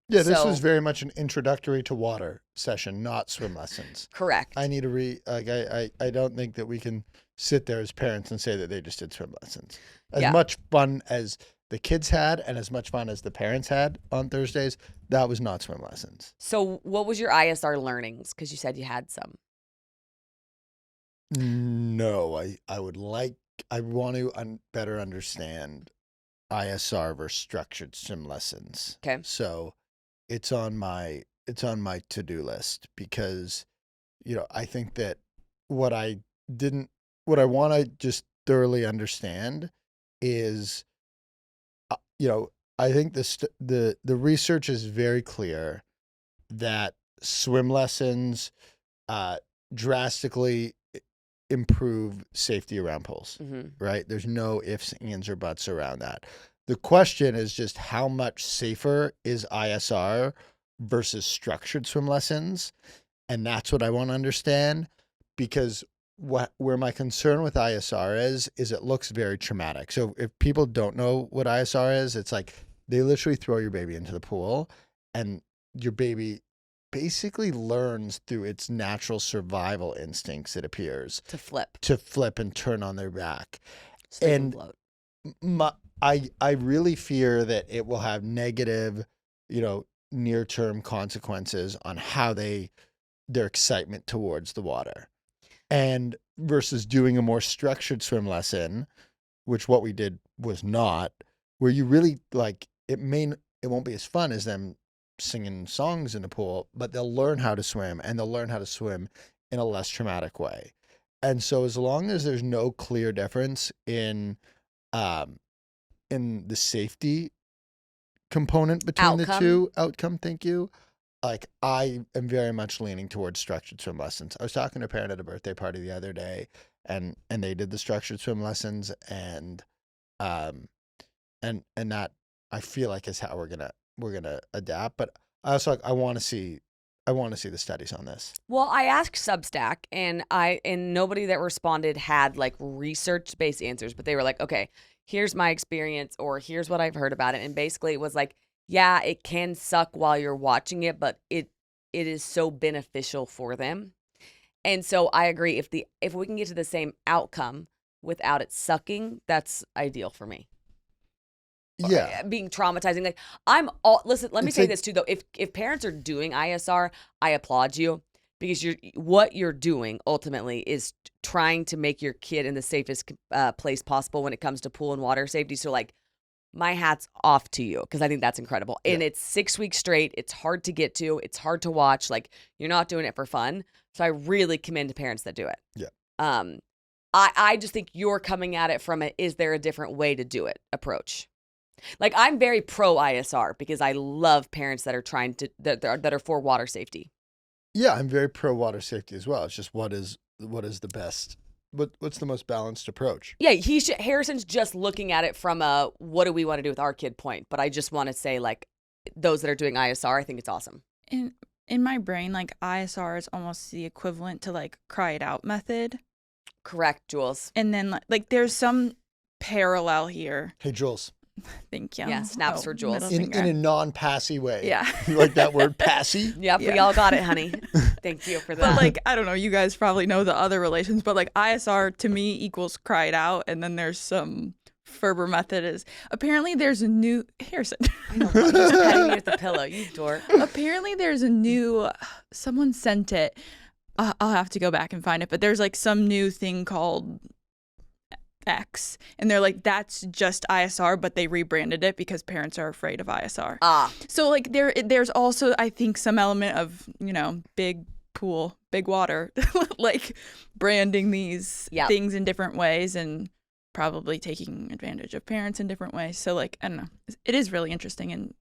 Yeah, this was very much an introductory to water session, not swim lessons. Correct. I need to I don't think that we can sit there as parents and say that they just did swim lessons. As much fun as the kids had and as much fun as the parents had on Thursdays, that was not swim lessons. So what was your ISR learnings? Because you said you had some. No, I want to better understand ISR versus structured swim lessons. Okay. So it's on my to-do list because, I think that what I want to just thoroughly understand is, I think the research is very clear that swim lessons drastically improve safety around pools, right? There's no ifs, ands, or buts around that. The question is just how much safer is ISR versus structured swim lessons? And that's what I want to understand, because where my concern with ISR is it looks very traumatic. So if people don't know what ISR is, it's like they literally throw your baby into the pool and your baby basically learns through its natural survival instincts, it appears, To flip. and turn on their back. So they can And float. I really fear that it will have negative, near-term consequences on how their excitement towards the water. And versus doing a more structured swim lesson, which what we did was not, where you really it won't be as fun as them singing songs in the pool, but they'll learn how to swim, and they'll learn how to swim in a less traumatic way. And so as long as there's no clear difference in the safety component between the two outcome, thank you. I am very much leaning towards structured swim lessons. I was talking to a parent at a birthday party the other day, and they did the structured swim lessons, and that I feel like is how we're gonna adapt. But I also I want to see the studies on this. Well, I asked Substack, and nobody that responded had research-based answers, but they were like, okay, here's my experience, or here's what I've heard about it. And basically it was like, yeah, it can suck while you're watching it, but it is so beneficial for them. And so I agree, if we can get to the same outcome without it sucking, that's ideal for me. Yeah. Being traumatizing. Listen, let me say this too though. If parents are doing ISR, I applaud you, because what you're doing ultimately is trying to make your kid in the safest place possible when it comes to pool and water safety. So my hat's off to you, because I think that's incredible. And it's 6 weeks straight. It's hard to get to. It's hard to watch. You're not doing it for fun. So I really commend parents that do it. Yeah. I just think you're coming at it from is there a different way to do it approach. I'm very pro ISR because I love parents that are trying to that are for water safety. Yeah, I'm very pro water safety as well. It's just what is the best. What's the most balanced approach? Yeah, Harrison's just looking at it from a what do we want to do with our kid point. But I just want to say, those that are doing ISR, I think it's awesome. In my brain, ISR is almost the equivalent to cry it out method. Correct, Jules. And then there's some parallel here. Hey, Jules. Thank you. Yeah, snaps for Jules. In a non-passy way. Yeah. You like that word, passy? Yep, we all got it, honey. Thank you for that. But I don't know, you guys probably know the other relations, but ISR to me equals cry it out, and then there's some Ferber method is apparently there's a new Harrison. I know, he's petting me with the pillow, you dork. Apparently there's a new someone sent it. I'll have to go back and find it, but there's some new thing called X, and they're that's just ISR, but they rebranded it because parents are afraid of ISR. So there's also, I think, some element of big pool, big water, branding these things in different ways and probably taking advantage of parents in different ways. So I don't know, it is really interesting, and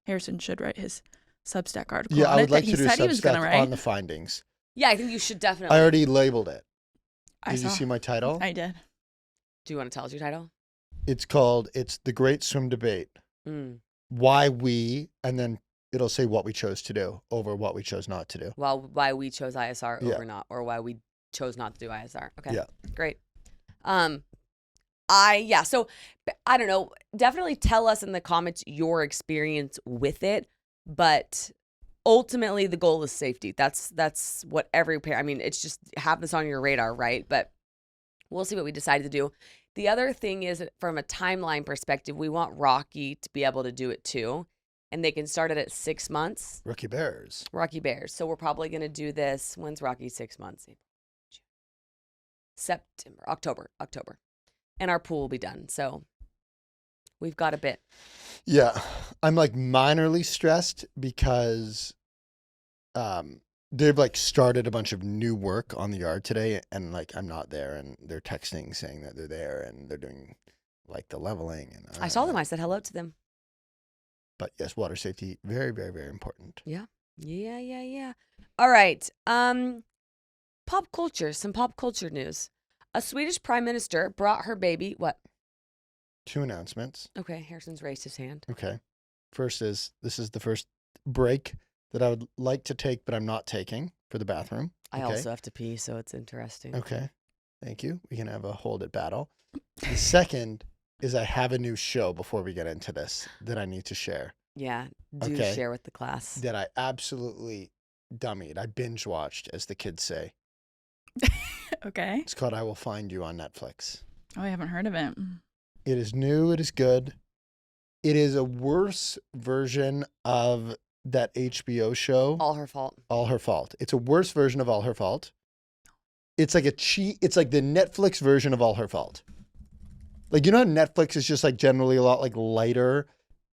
Harrison should write his Substack article. Yeah, on I would like to do a Substack on the findings. Yeah, I think you should definitely. I already labeled it. Did you see my title? I did. Do you want to tell us your title? It's the Great Swim Debate. Why we, and then it'll say what we chose to do over what we chose not to do. Well, why we chose ISR over not, or why we chose not to do ISR. Okay. Yeah. Great. So I don't know. Definitely tell us in the comments your experience with it, but ultimately the goal is safety. That's what every parent, it's just have this on your radar, right? But we'll see what we decided to do. The other thing is, from a timeline perspective, we want Rocky to be able to do it too. And they can start it at 6 months. Rocky Bears. So we're probably going to do this. When's Rocky 6 months? October. And our pool will be done. So we've got a bit. Yeah. I'm like minorly stressed because they've like started a bunch of new work on the yard today, and like I'm not there, and they're texting saying that they're there and they're doing like the leveling. And I saw them. I said hello to them. But yes, water safety, very, very, very important. Yeah. All right. Pop culture, some pop culture news. A Swedish prime minister brought her baby, what? 2 announcements. Okay, Harrison's raised his hand. Okay. First is, this is the first break that I would like to take, but I'm not taking for the bathroom. I also have to pee, so it's interesting. Okay. Thank you. We can have a hold it battle. The second is I have a new show before we get into this that I need to share. Yeah, do Okay. share with the class. That I absolutely dummied. I binge watched, as the kids say. Okay. It's called I Will Find You on Netflix. Oh, I haven't heard of it. It is new. It is good. It is a worse version of that HBO show. All her fault. All Her Fault. It's a worse version of All Her Fault. It's like it's like the Netflix version of All Her Fault. Like, you know how Netflix is just like generally a lot like lighter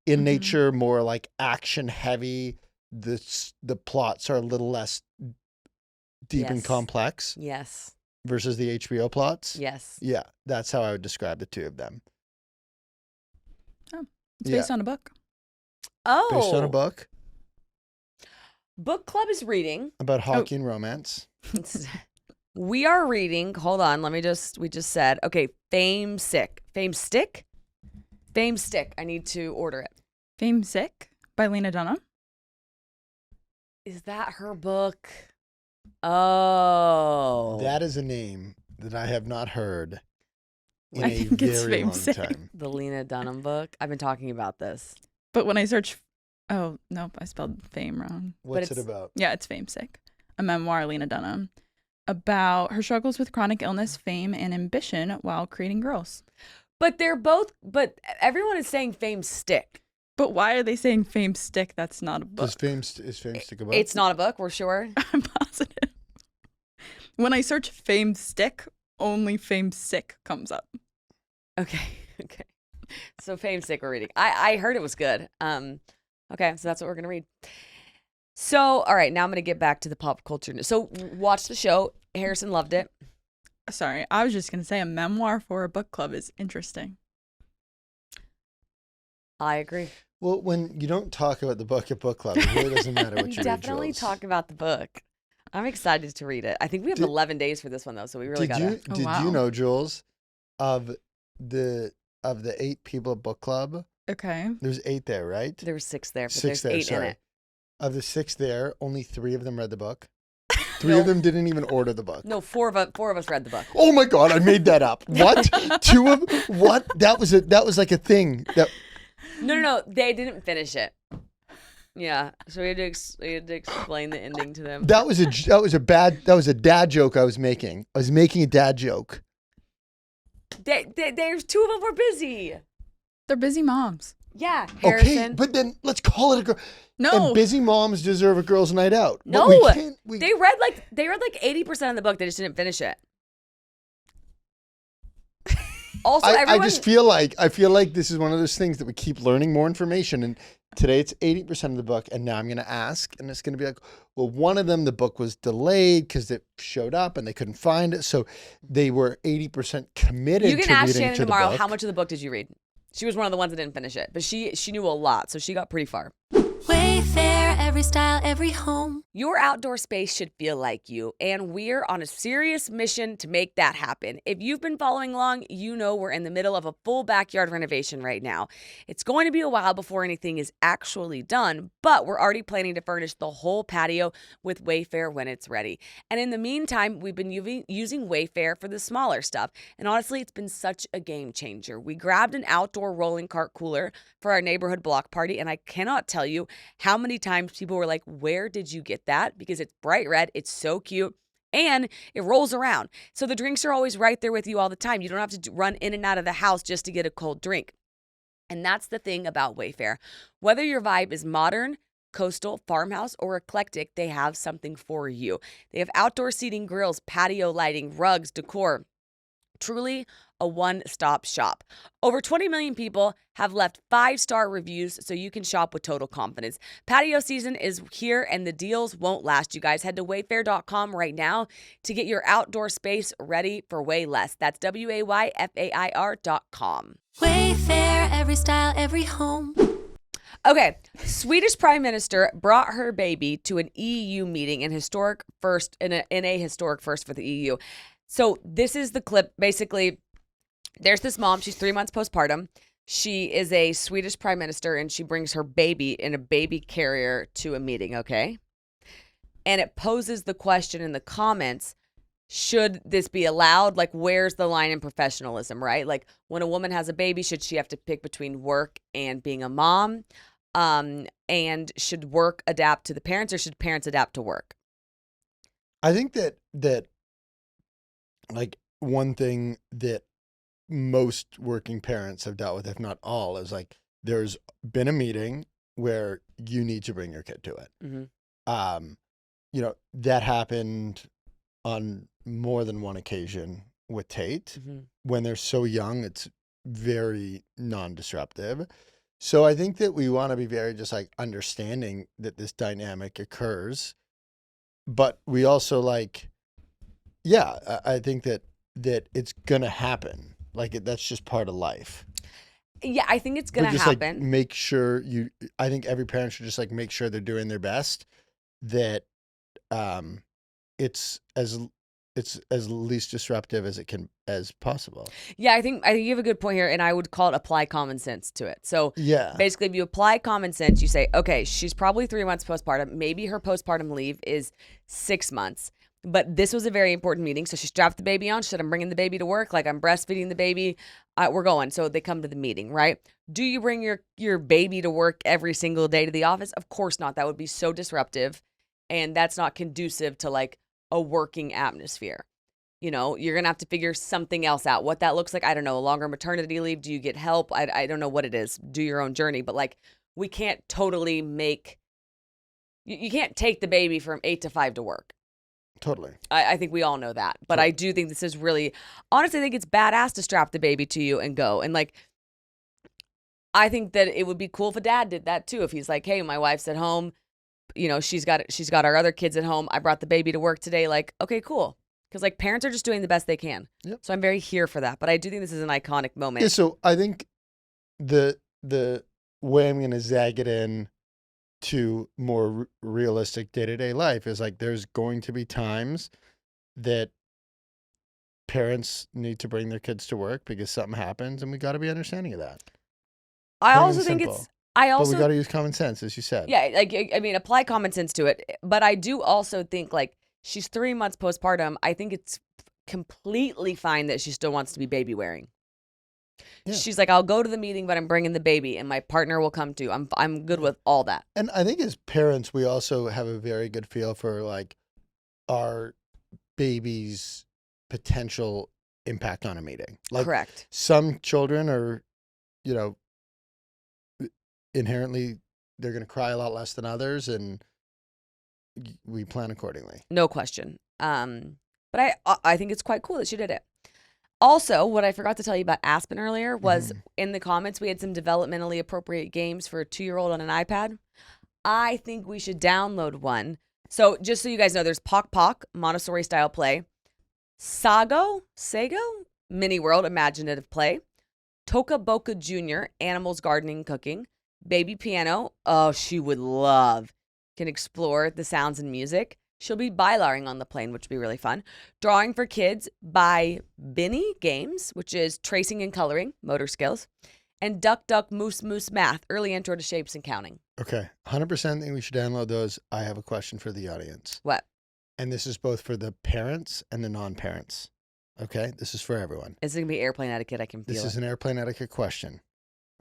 in nature, more like action heavy. The plots are a little less deep and Yes. complex Yes. versus the HBO plots. Yes. Yeah, that's how I would describe the two of them. Oh, it's based on a book. Oh. Based on a book Book club is reading. about hockey and romance. We are reading. Hold on. We just said, okay, Famesick. Famestick? Famestick. I need to order it. Famesick by Lena Dunham. Is that her book? Oh. That is a name that I have not heard in I a think it's very long Famesick. time. The Lena Dunham book. I've been talking about this. But when I search, oh, nope, I spelled fame wrong. What's it it's- about? Yeah, it's Famesick, a memoir, Lena Dunham, about her struggles with chronic illness, fame, and ambition while creating girls. But everyone is saying Famestick. But why are they saying Famestick? That's not a book. Is Fame stick about? It's not a book, we're sure. I'm positive. When I search Famestick, only Famesick comes up. Okay. So Famesick we're reading. I heard it was good. Okay, so that's what we're gonna read. So, all right, now I'm gonna get back to the pop culture news. So watch the show. Harrison loved it. Sorry, I was just going to say a memoir for a book club is interesting. I agree. Well, when you don't talk about the book at book club, it really doesn't matter what We you read, definitely Jules. talk about the book. I'm excited to read it. I think we have 11 days for this one though, so we really gotta. Oh, Did wow. you know, Jules, of the 8 people at book club, Okay. there's 8 there, right? There were 6 there, but 6 there's there, 8 sorry. in it. Of the 6 there, only 3 of them read the book. 3 of them didn't even order the book. No, 4 of us read the book. Oh my God, I made that up. What? 2 of what? That was like a thing. No, they didn't finish it. Yeah, so we had to explain the ending to them. That was a dad joke I was making. I was making a dad joke. There's 2 of them were busy. They're busy moms. Yeah, Okay, Harrison. but then let's call it a girl. No. And busy moms deserve a girls' night out. But No, we can't, they read like 80% of the book. They just didn't finish it. Also, I just feel like this is one of those things that we keep learning more information. And today it's 80% of the book, and now I'm going to ask, and it's going to be like, well, one of them the book was delayed because it showed up and they couldn't find it, so they were 80% committed. You can to ask reading Shannon to the tomorrow book. how much of the book did you read. She was one of the ones that didn't finish it, but she knew a lot, so she got pretty far. Wayfair, every style, every home. Your outdoor space should feel like you, and we're on a serious mission to make that happen. If you've been following along, you know we're in the middle of a full backyard renovation right now. It's going to be a while before anything is actually done, but we're already planning to furnish the whole patio with Wayfair when it's ready. And in the meantime, we've been using Wayfair for the smaller stuff, and honestly, it's been such a game changer. We grabbed an outdoor rolling cart cooler for our neighborhood block party, and I cannot tell you how many times people were like, where did you get that? Because it's bright red, it's so cute, and it rolls around. So the drinks are always right there with you all the time. You don't have to run in and out of the house just to get a cold drink. And that's the thing about Wayfair. Whether your vibe is modern, coastal, farmhouse, or eclectic, they have something for you. They have outdoor seating, grills, patio lighting, rugs, decor, Truly a one-stop shop. Over 20 million people have left 5-star reviews, so you can shop with total confidence. Patio season is here, and the deals won't last, you guys. Head to wayfair.com right now to get your outdoor space ready for way less. That's WAYFAIR.com. Wayfair, every style, every home. Okay, Swedish Prime Minister brought her baby to an EU meeting in a historic first for the EU. So this is the clip. Basically, there's this mom. She's 3 months postpartum. She is a Swedish Prime Minister, and she brings her baby in a baby carrier to a meeting, okay? And it poses the question in the comments, should this be allowed? Like, where's the line in professionalism, right? Like, when a woman has a baby, should she have to pick between work and being a mom? And should work adapt to the parents, or should parents adapt to work? I think that like one thing that most working parents have dealt with, if not all, is like there's been a meeting where you need to bring your kid to it. Mm-hmm. That happened on more than one occasion with Tate. Mm-hmm. When they're so young, it's very non-disruptive. So I think that we want to be very just like understanding that this dynamic occurs, but we also like, I think that it's gonna happen. Like that's just part of life. Yeah, I think it's gonna just happen. Like make sure I think every parent should just like make sure they're doing their best. That it's as least disruptive as possible. Yeah, I think you have a good point here, and I would call it apply common sense to it. So basically, if you apply common sense, you say, okay, she's probably 3 months postpartum. Maybe her postpartum leave is 6 months. But this was a very important meeting. So she strapped the baby on. She said, I'm bringing the baby to work. Like, I'm breastfeeding the baby. We're going. So they come to the meeting, right? Do you bring your baby to work every single day to the office? Of course not. That would be so disruptive. And that's not conducive to like a working atmosphere. You're going to have to figure something else out. What that looks like, I don't know. A longer maternity leave. Do you get help? I don't know what it is. Do your own journey. But like, we can't totally you can't take the baby from 8 to 5 to work. Totally. I think we all know that. But I do think this is really, honestly, I think it's badass to strap the baby to you and go. And like, I think that it would be cool if a dad did that too. If he's like, hey, my wife's at home, she's got our other kids at home. I brought the baby to work today. Like, okay, cool. Because like parents are just doing the best they can. Yep. So I'm very here for that. But I do think this is an iconic moment. Yeah, so I think the way I'm going to zag it in to more realistic day-to-day life is like there's going to be times that parents need to bring their kids to work because something happens, and we got to be understanding of that. I also think but we got to use common sense, as you said. Yeah, like, I mean, apply common sense to it. But I do also think like she's 3 months postpartum. I think it's completely fine that she still wants to be baby wearing. Yeah. She's like, I'll go to the meeting, but I'm bringing the baby, and my partner will come too. I'm good with all that. And I think as parents, we also have a very good feel for like our baby's potential impact on a meeting. Like, correct. Some children are, inherently they're going to cry a lot less than others, and we plan accordingly. No question. But I think it's quite cool that she did it. Also, what I forgot to tell you about Aspen earlier was in the comments, we had some developmentally appropriate games for a 2-year-old on an iPad. I think we should download one. So just so you guys know, there's Pock Pock, Montessori style play, Sago, Mini World, imaginative play, Toca Boca Jr., animals, gardening, cooking, Baby Piano, oh, she would love, can explore the sounds and music. She'll be bylaring on the plane, which would be really fun. Drawing for Kids by Binny Games, which is tracing and coloring, motor skills. And Duck Duck Moose Moose Math, early intro to shapes and counting. Okay, 100% think we should download those. I have a question for the audience. What? And this is both for the parents and the non-parents. Okay, this is for everyone. This is going to be airplane etiquette, I can feel This is an airplane etiquette question.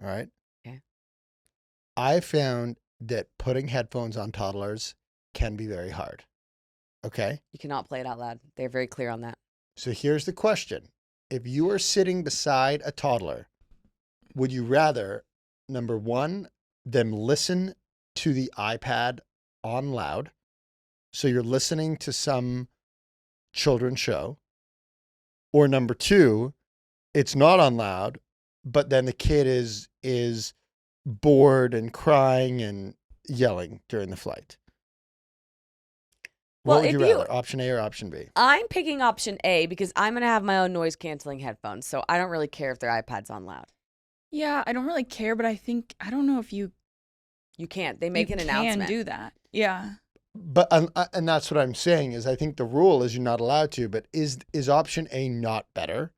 All right? Okay. I found that putting headphones on toddlers can be very hard. Okay. You cannot play it out loud. They're very clear on that. So here's the question. If you are sitting beside a toddler, would you rather, number one, them listen to the iPad on loud? So you're listening to some children's show, Or number two, it's not on loud, but then the kid is bored and crying and yelling during the flight. What Well, would you if you- rather, option A or option B? I'm picking option A because I'm going to have my own noise canceling headphones. So I don't really care if their iPad's on loud. Yeah, I don't really care, but I don't know if you You can't. They make an can announcement. do that. Yeah. But and that's what I'm saying is I think the rule is you're not allowed to. But is option A not better?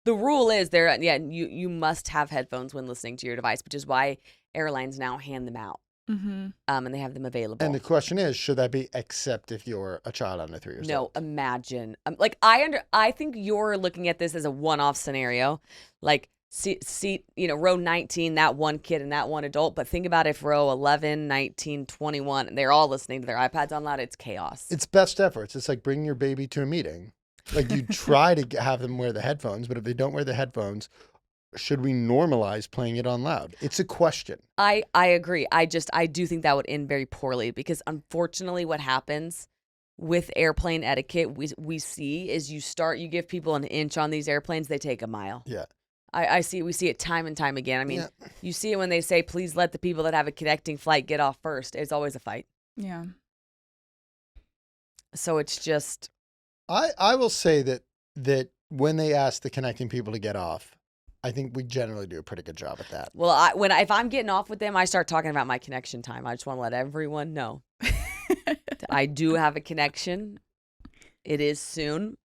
The rule is you must have headphones when listening to your device, which is why airlines now hand them out. Mm-hmm. And they have them available. And the question is, should that be except if you're a child under 3 years No, old? imagine. Like I think you're looking at this as a one-off scenario, like seat, row 19, that one kid and that one adult. But think about if row 11, 19, 21, they're all listening to their iPads on loud. It's chaos. It's best efforts. It's like bringing your baby to a meeting. Like you try to have them wear the headphones, but if they don't wear the headphones, should we normalize playing it on loud? It's a question. I agree. I do think that would end very poorly because unfortunately what happens with airplane etiquette we see is you give people an inch on these airplanes, they take a mile. Yeah. We see it time and time again. I mean, Yeah. You see it when they say, please let the people that have a connecting flight get off first. It's always a fight. Yeah. So it's just, I will say that when they ask the connecting people to get off, I think we generally do a pretty good job at that. well, if I'm getting off with them, I start talking about my connection time. I just want to let everyone know that I do have a connection. It is soon.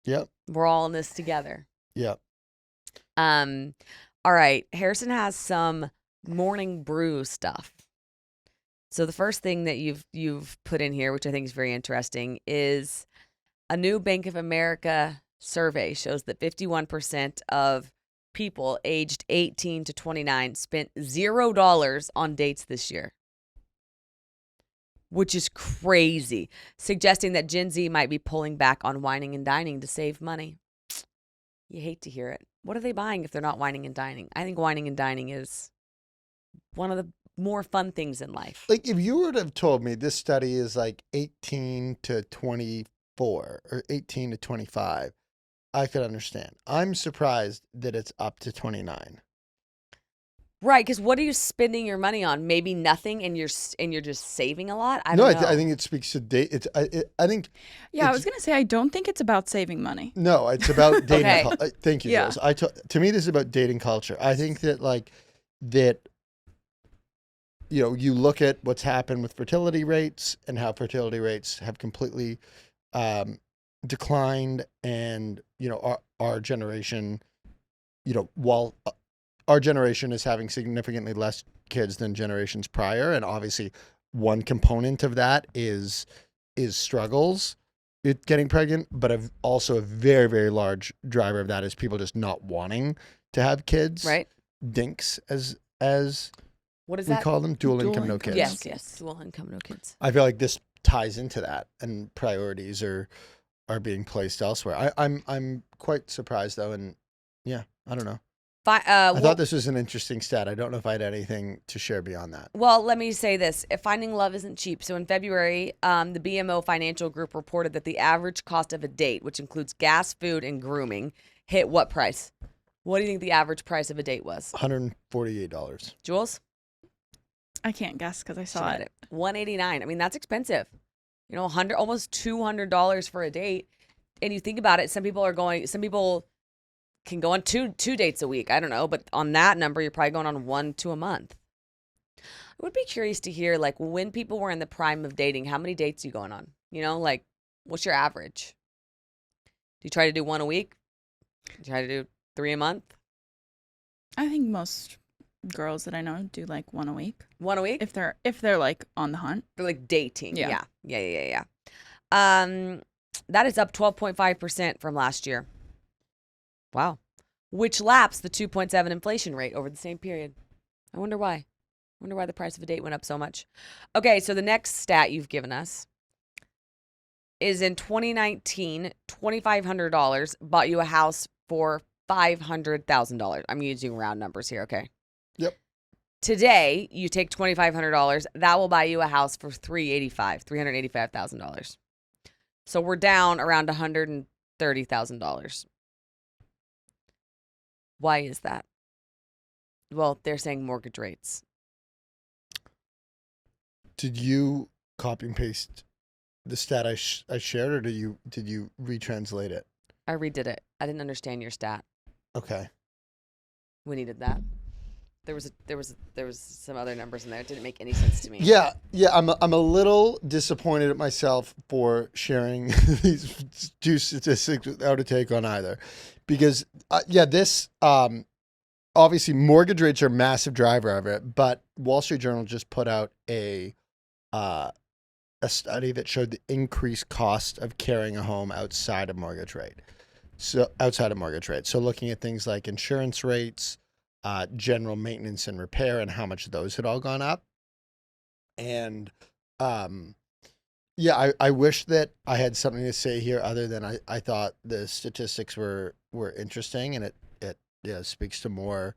Yep. We're all in this together. Yep. All right. Harrison has some morning brew stuff. So the first thing that you've put in here, which I think is very interesting, is a new Bank of America survey shows that 51% of people aged 18 to 29 spent $0 on dates this year, which is crazy, suggesting that Gen Z might be pulling back on wining and dining to save money. You hate to hear it. What are they buying if they're not wining and dining? I think wining and dining is one of the more fun things in life. Like if you were to have told me this study is like 18 to 24 or 18 to 25, I could understand. I'm surprised that it's up to 29. Right, because what are you spending your money on? Maybe nothing, and you're just saving a lot. I don't know. I think it speaks to date. I think. Yeah, I was gonna say I don't think it's about saving money. No, it's about dating. Okay. Thank you, Yeah. Jules. To me, this is about dating culture. I think that you look at what's happened with fertility rates and how fertility rates have completely declined, and our generation, while our generation is having significantly less kids than generations prior, and obviously one component of that is struggles with getting pregnant, but also a very, very large driver of that is people just not wanting to have kids. Right. Dinks, as What is we that? call them, dual Dual income, no income. kids. Yes. Dual income, no kids. I feel like this ties into that, and priorities are being placed elsewhere. I'm quite surprised though, and yeah, I don't know. I thought this was an interesting stat. I don't know if I had anything to share beyond that. Well, let me say this. Finding love isn't cheap. So in February, the BMO Financial Group reported that the average cost of a date, which includes gas, food, and grooming, hit what price? What do you think the average price of a date was? $148. Jules? I can't guess because I She saw got it. $189. I mean, that's expensive. Almost $200 for a date. And you think about it, some people can go on two dates a week. I don't know, but on that number, you're probably going on 1 to a month. I would be curious to hear, like, when people were in the prime of dating, how many dates are you going on? What's your average? Do you try to do 1 a week? Do you try to do 3 a month? I think most girls that I know do like 1 a week 1 a week? if they're like on the hunt. They're like dating. Yeah. Yeah. That is up 12.5% from last year. Wow. Which laps the 2.7 inflation rate over the same period. I wonder why. I wonder why the price of a date went up so much. Okay, so the next stat you've given us is in 2019, $2,500 bought you a house for $500,000. I'm using round numbers here, okay? Yep. Today, you take $2,500. That will buy you a house for $385,000. So we're down around $150,000 $30,000. Why is that? Well, they're saying mortgage rates. Did you copy and paste the stat I shared, or did you retranslate it? I redid it. I didn't understand your stat. Okay. We needed that. There was some other numbers in there. It didn't make any sense to me. Yeah. I'm a little disappointed at myself for sharing these two statistics without a take on either, because this obviously mortgage rates are a massive driver of it. But Wall Street Journal just put out a study that showed the increased cost of carrying a home outside of mortgage rate. So looking at things like insurance rates, general maintenance and repair, and how much those had all gone up. And I wish that I had something to say here other than I thought the statistics were interesting, and it speaks to more,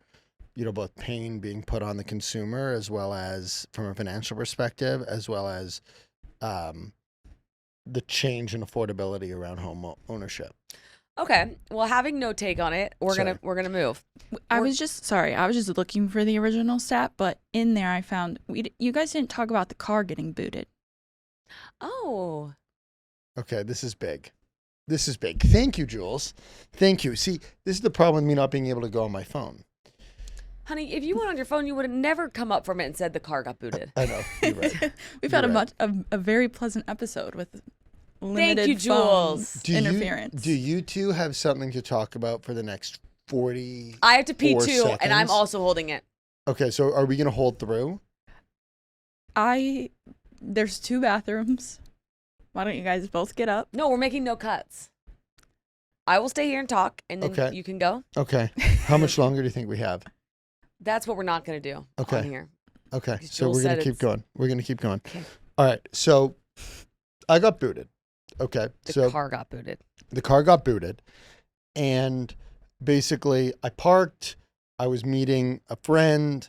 both pain being put on the consumer, as well as from a financial perspective, as well as the change in affordability around home ownership. Okay. Well, having no take on it, we're gonna move. I was just looking for the original stat, but in there I found you guys didn't talk about the car getting booted. Oh. Okay, this is big. Thank you, Jules. Thank you. See, this is the problem with me not being able to go on my phone. Honey, if you went on your phone, you would have never come up from it and said the car got booted. I know. You're right. We've had a very pleasant episode with limited Thank you, Jules. Interference. Do you two have something to talk about for the next 40? I have to pee too, seconds? and I'm also holding it. Okay, so are we going to hold through? There's 2 bathrooms. Why don't you guys both get up? No, we're making no cuts. I will stay here and talk, and then you can go. Okay. How much longer do you think we have? That's what we're not going to do on here. Okay, Because so Jules we're going to said keep going. We're going to keep going. Okay. All right, so I got booted. Okay, The car got booted. The car got booted, and basically I parked. I was meeting a friend.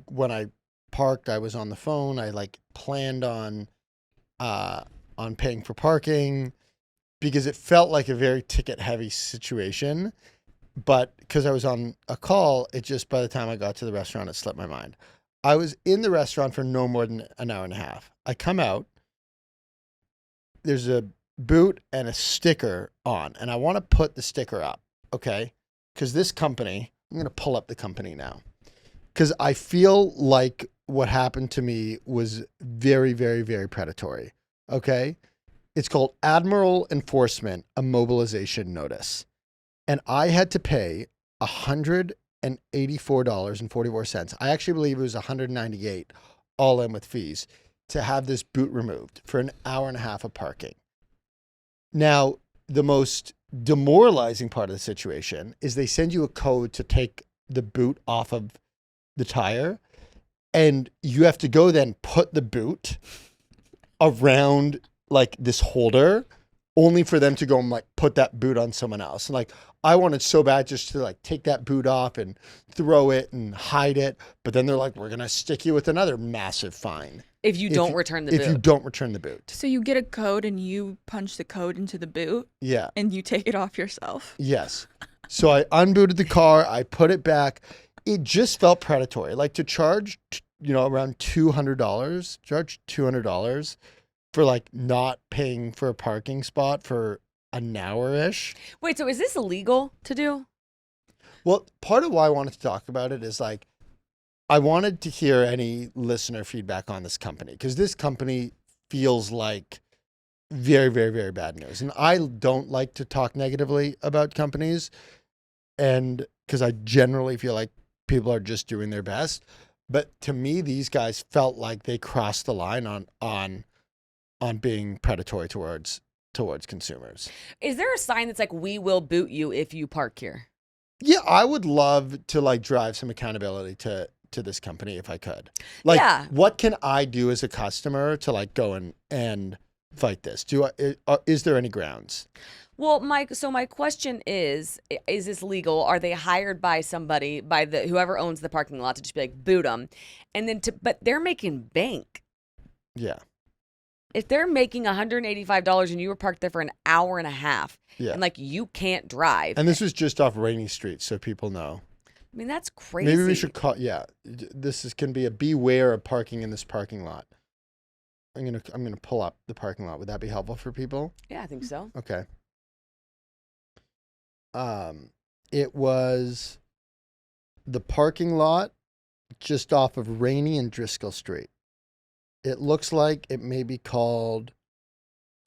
When I parked, I was on the phone. I planned on paying for parking because it felt like a very ticket heavy situation. But because I was on a call, it just, by the time I got to the restaurant, it slipped my mind. I was in the restaurant for no more than an hour and a half. I come out. There's a boot and a sticker on, and I want to put the sticker up, okay? Because this company, I'm going to pull up the company now, because I feel like what happened to me was very, very, very predatory, okay? It's called Admiral Enforcement Immobilization Notice, and I had to pay $184.44. I actually believe it was $198 all in with fees to have this boot removed for an hour and a half of parking. Now, the most demoralizing part of the situation is they send you a code to take the boot off of the tire, and you have to go then put the boot around this holder, only for them to go and put that boot on someone else. And I wanted so bad just to take that boot off and throw it and hide it, but then they're like, we're gonna stick you with another massive fine If you don't return the boot. If you don't return the boot. So you get a code and you punch the code into the boot. Yeah. And you take it off yourself. Yes. So I unbooted the car. I put it back. It just felt predatory. To charge, around $200, charge $200 for not paying for a parking spot for an hour-ish. Wait, so is this illegal to do? Well, part of why I wanted to talk about it is I wanted to hear any listener feedback on this company, because this company feels like very, very, very bad news. And I don't like to talk negatively about companies, and because I generally feel like people are just doing their best. But to me, these guys felt like they crossed the line on being predatory towards consumers. Is there a sign that's we will boot you if you park here? Yeah, I would love to drive some accountability to this company if I could. What can I do as a customer to go and fight this? Is there any grounds? Well, Mike, so my question is this legal? Are they hired by somebody, by whoever owns the parking lot, to just be boot them? And then but they're making bank. Yeah. if they're making $185 and you were parked there for an hour and a half, Yeah. and like you can't drive, And this was just off Rainy Street, so people know. I mean that's crazy. Maybe we should call. Yeah, can be a beware of parking in this parking lot. I'm gonna pull up the parking lot. Would that be helpful for people? Yeah, I think so. Okay. It was the parking lot just off of Rainy and Driscoll Street. It looks like it may be called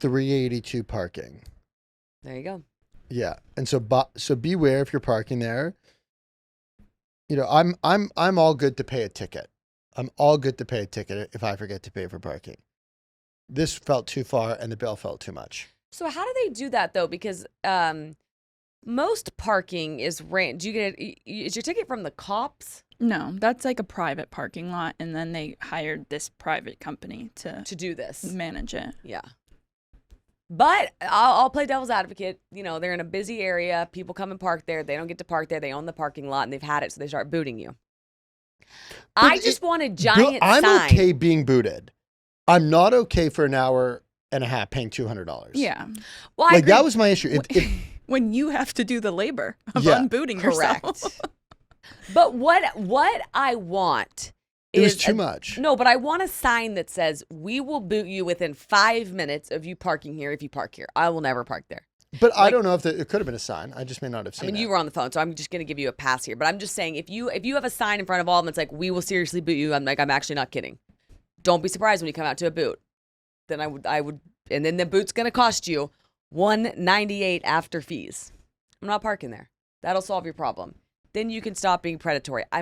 382 parking. There you go. Yeah, and so beware if you're parking there. You know, I'm all good to pay a ticket. I'm all good to pay a ticket if I forget to pay for parking. This felt too far, and the bill felt too much. So how do they do that though? Because most parking is rent. Do you get is your ticket from the cops No, that's like a private parking lot, and then they hired this private company to to do this? manage it. Yeah. But I'll play devil's advocate. You know, they're in a busy area. People come and park there. They don't get to park there. They own the parking lot, and they've had it, so they start booting you. I just want a giant I'm sign. okay being booted. I'm not okay for an hour and a half paying $200. Yeah. Well, I Like, agree. that was my issue. When you have to do the labor of Yeah, unbooting correct. yourself. But what I want It was is too much. No, but I want a sign that says we will boot you within 5 minutes of you parking here if you park here. I will never park there. But I like- don't know if it could have been a sign. I just may not have I seen mean, it. you were on the phone, so I'm just going to give you a pass here. But I'm just saying, if you have a sign in front of all of them that's like, we will seriously boot you, I'm actually not kidding. Don't be surprised when you come out to a boot. Then I would, and then the boot's going to cost you $198 after fees. I'm not parking there. That'll solve your problem. Then you can stop being predatory. I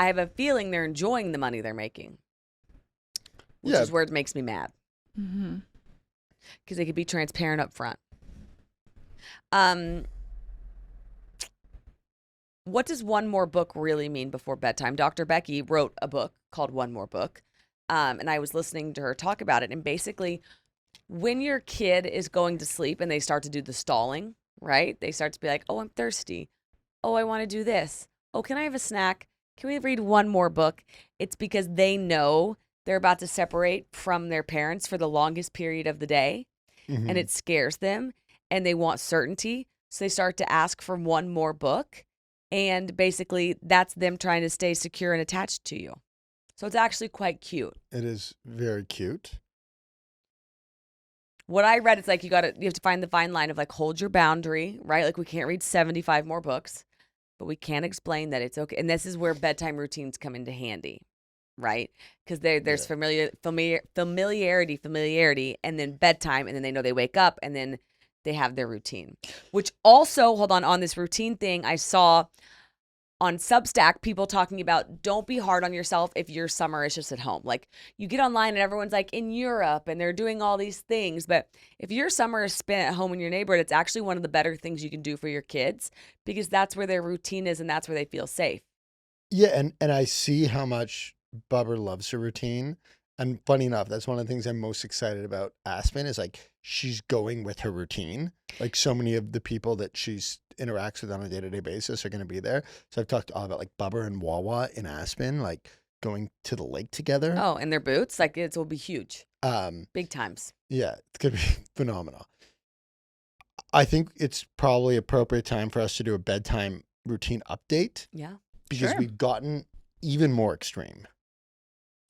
have a feeling they're enjoying the money they're making, which Yeah. is where it makes me mad. Mm-hmm. Because they could be transparent up front. What does one more book really mean before bedtime? Dr. Becky wrote a book called One More Book, and I was listening to her talk about it. And basically, when your kid is going to sleep and they start to do the stalling, right? They start to be like, oh, I'm thirsty. Oh, I want to do this. Oh, can I have a snack? Can we read one more book? It's because they know they're about to separate from their parents for the longest period of the day. Mhm. And it scares them and they want certainty. So they start to ask for one more book. And basically, that's them trying to stay secure and attached to you. So it's actually quite cute. It is very cute. What I read, it's like you have to find the fine line of like hold your boundary, right? Like we can't read 75 more books, but we can explain that it's okay. And this is where bedtime routines come into handy, right? Because there's familiarity, and then bedtime, and then they know they wake up, and then they have their routine. Which also, hold on this routine thing, I saw on Substack people talking about don't be hard on yourself if your summer is just at home. Like you get online and everyone's like in Europe and they're doing all these things. But if your summer is spent at home in your neighborhood, it's actually one of the better things you can do for your kids because that's where their routine is and that's where they feel safe. Yeah, and I see how much Bubber loves her routine. And funny enough, that's one of the things I'm most excited about Aspen is like she's going with her routine. Like so many of the people that she's interacts with on a day-to-day basis are going to be there. So I've talked all about like Bubber and Wawa in Aspen, like going to the lake together. Oh, and their boots, like it will be huge. Big times. Yeah, it's going to be phenomenal. I think it's probably appropriate time for us to do a bedtime routine update Yeah. because Sure. we've gotten even more extreme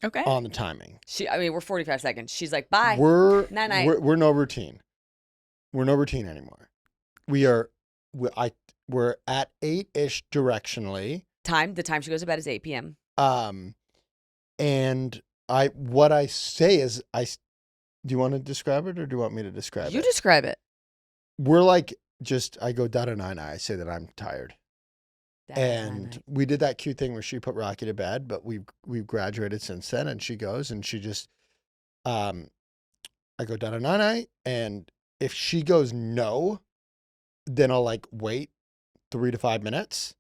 Okay. on the timing. We're 45 seconds. She's like, bye. We're Night-night. we're no routine. We're no routine anymore. We're at 8-ish directionally. The time she goes to bed is 8 p.m. And what I say is do you want to describe it or do you want me to describe You it? describe it. We're like I go da nine. I say that I'm tired. That And night. we did that cute thing where she put Rocky to bed, but we've graduated since then. And she goes and she just, I go da nine, and if she goes no, then I'll like wait 3 to 5 minutes.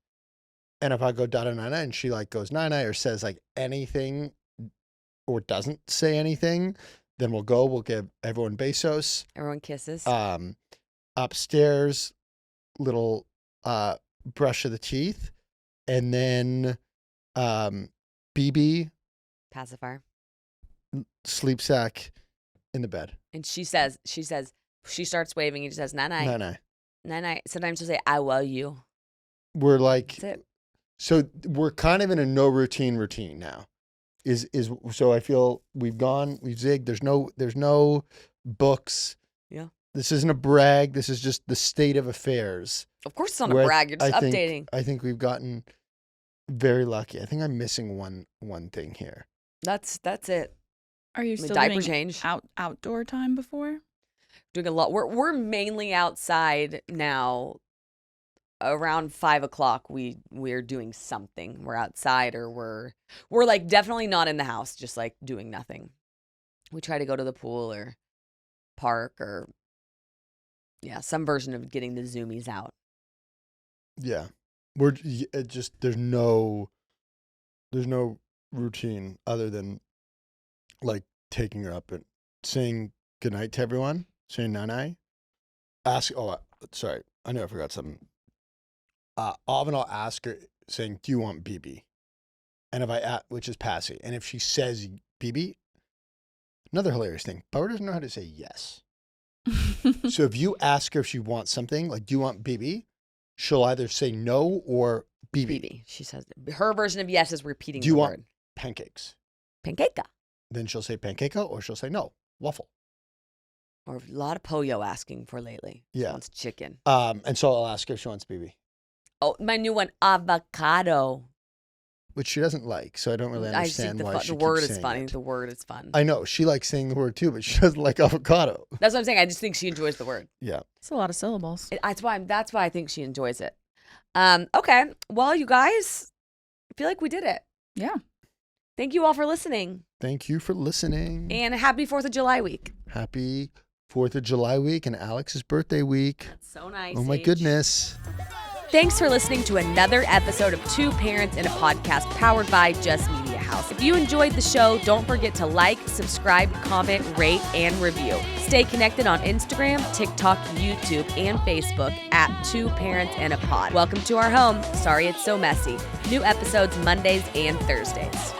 And if I go da nine and she like goes nine or says like anything or doesn't say anything, then we'll give everyone besos. Everyone kisses. Upstairs, little brush of the teeth, and then BB Pacifier. sleep sack in the bed. And she starts waving and she says, "Nanai, No. nanai." Sometimes she'll say, "I love you." We're like, That's it. so we're kind of in a no routine now. So I feel we've zigged. There's no books. Yeah. This isn't a brag. This is just the state of affairs. Of course, it's not a Where brag. You're just think- updating. I think we've gotten very lucky. I think I'm missing one thing here. That's it. Are you The still diaper doing change. outdoor time before? Doing a lot. We're mainly outside now. Around 5:00, we're doing something. We're outside, or we're like definitely not in the house, just like doing nothing. We try to go to the pool or park or some version of getting the zoomies out. Yeah, there's no routine other than like taking her up and saying goodnight to everyone, saying nanai. Sorry, I know I forgot something. Often I'll ask her saying, "Do you want BB?" And if which is passy, and if she says BB, another hilarious thing, Power doesn't know how to say yes. So if you ask her if she wants something, like, "Do you want BB?" she'll either say no or BB. BB. She says her version of yes is repeating Do you the want word. pancakes? Pancakea. Then she'll say pancakea, or she'll say no, waffle. Or a lot of Pollo asking for lately. She Yeah. wants chicken. And so I'll ask her if she wants BB, Oh, my new one, avocado. which she doesn't like. So I don't really I see understand why she the keeps word is saying funny. it. The word is fun. I know she likes saying the word too, but she doesn't like avocado. That's what I'm saying. I just think she enjoys the word. Yeah. It's a lot of syllables. That's why I think she enjoys it. Okay. Well, you guys, I feel like we did it. Yeah. Thank you all for listening. Thank you for listening. And happy 4th of July week. Happy 4th of July week and Alex's birthday week. That's so nice. Oh my H. goodness. Thanks for listening to another episode of Two Parents in a Podcast powered by Just Media House. If you enjoyed the show, don't forget to like, subscribe, comment, rate, and review. Stay connected on Instagram, TikTok, YouTube, and Facebook at Two Parents in a Pod. Welcome to our home. Sorry it's so messy. New episodes Mondays and Thursdays.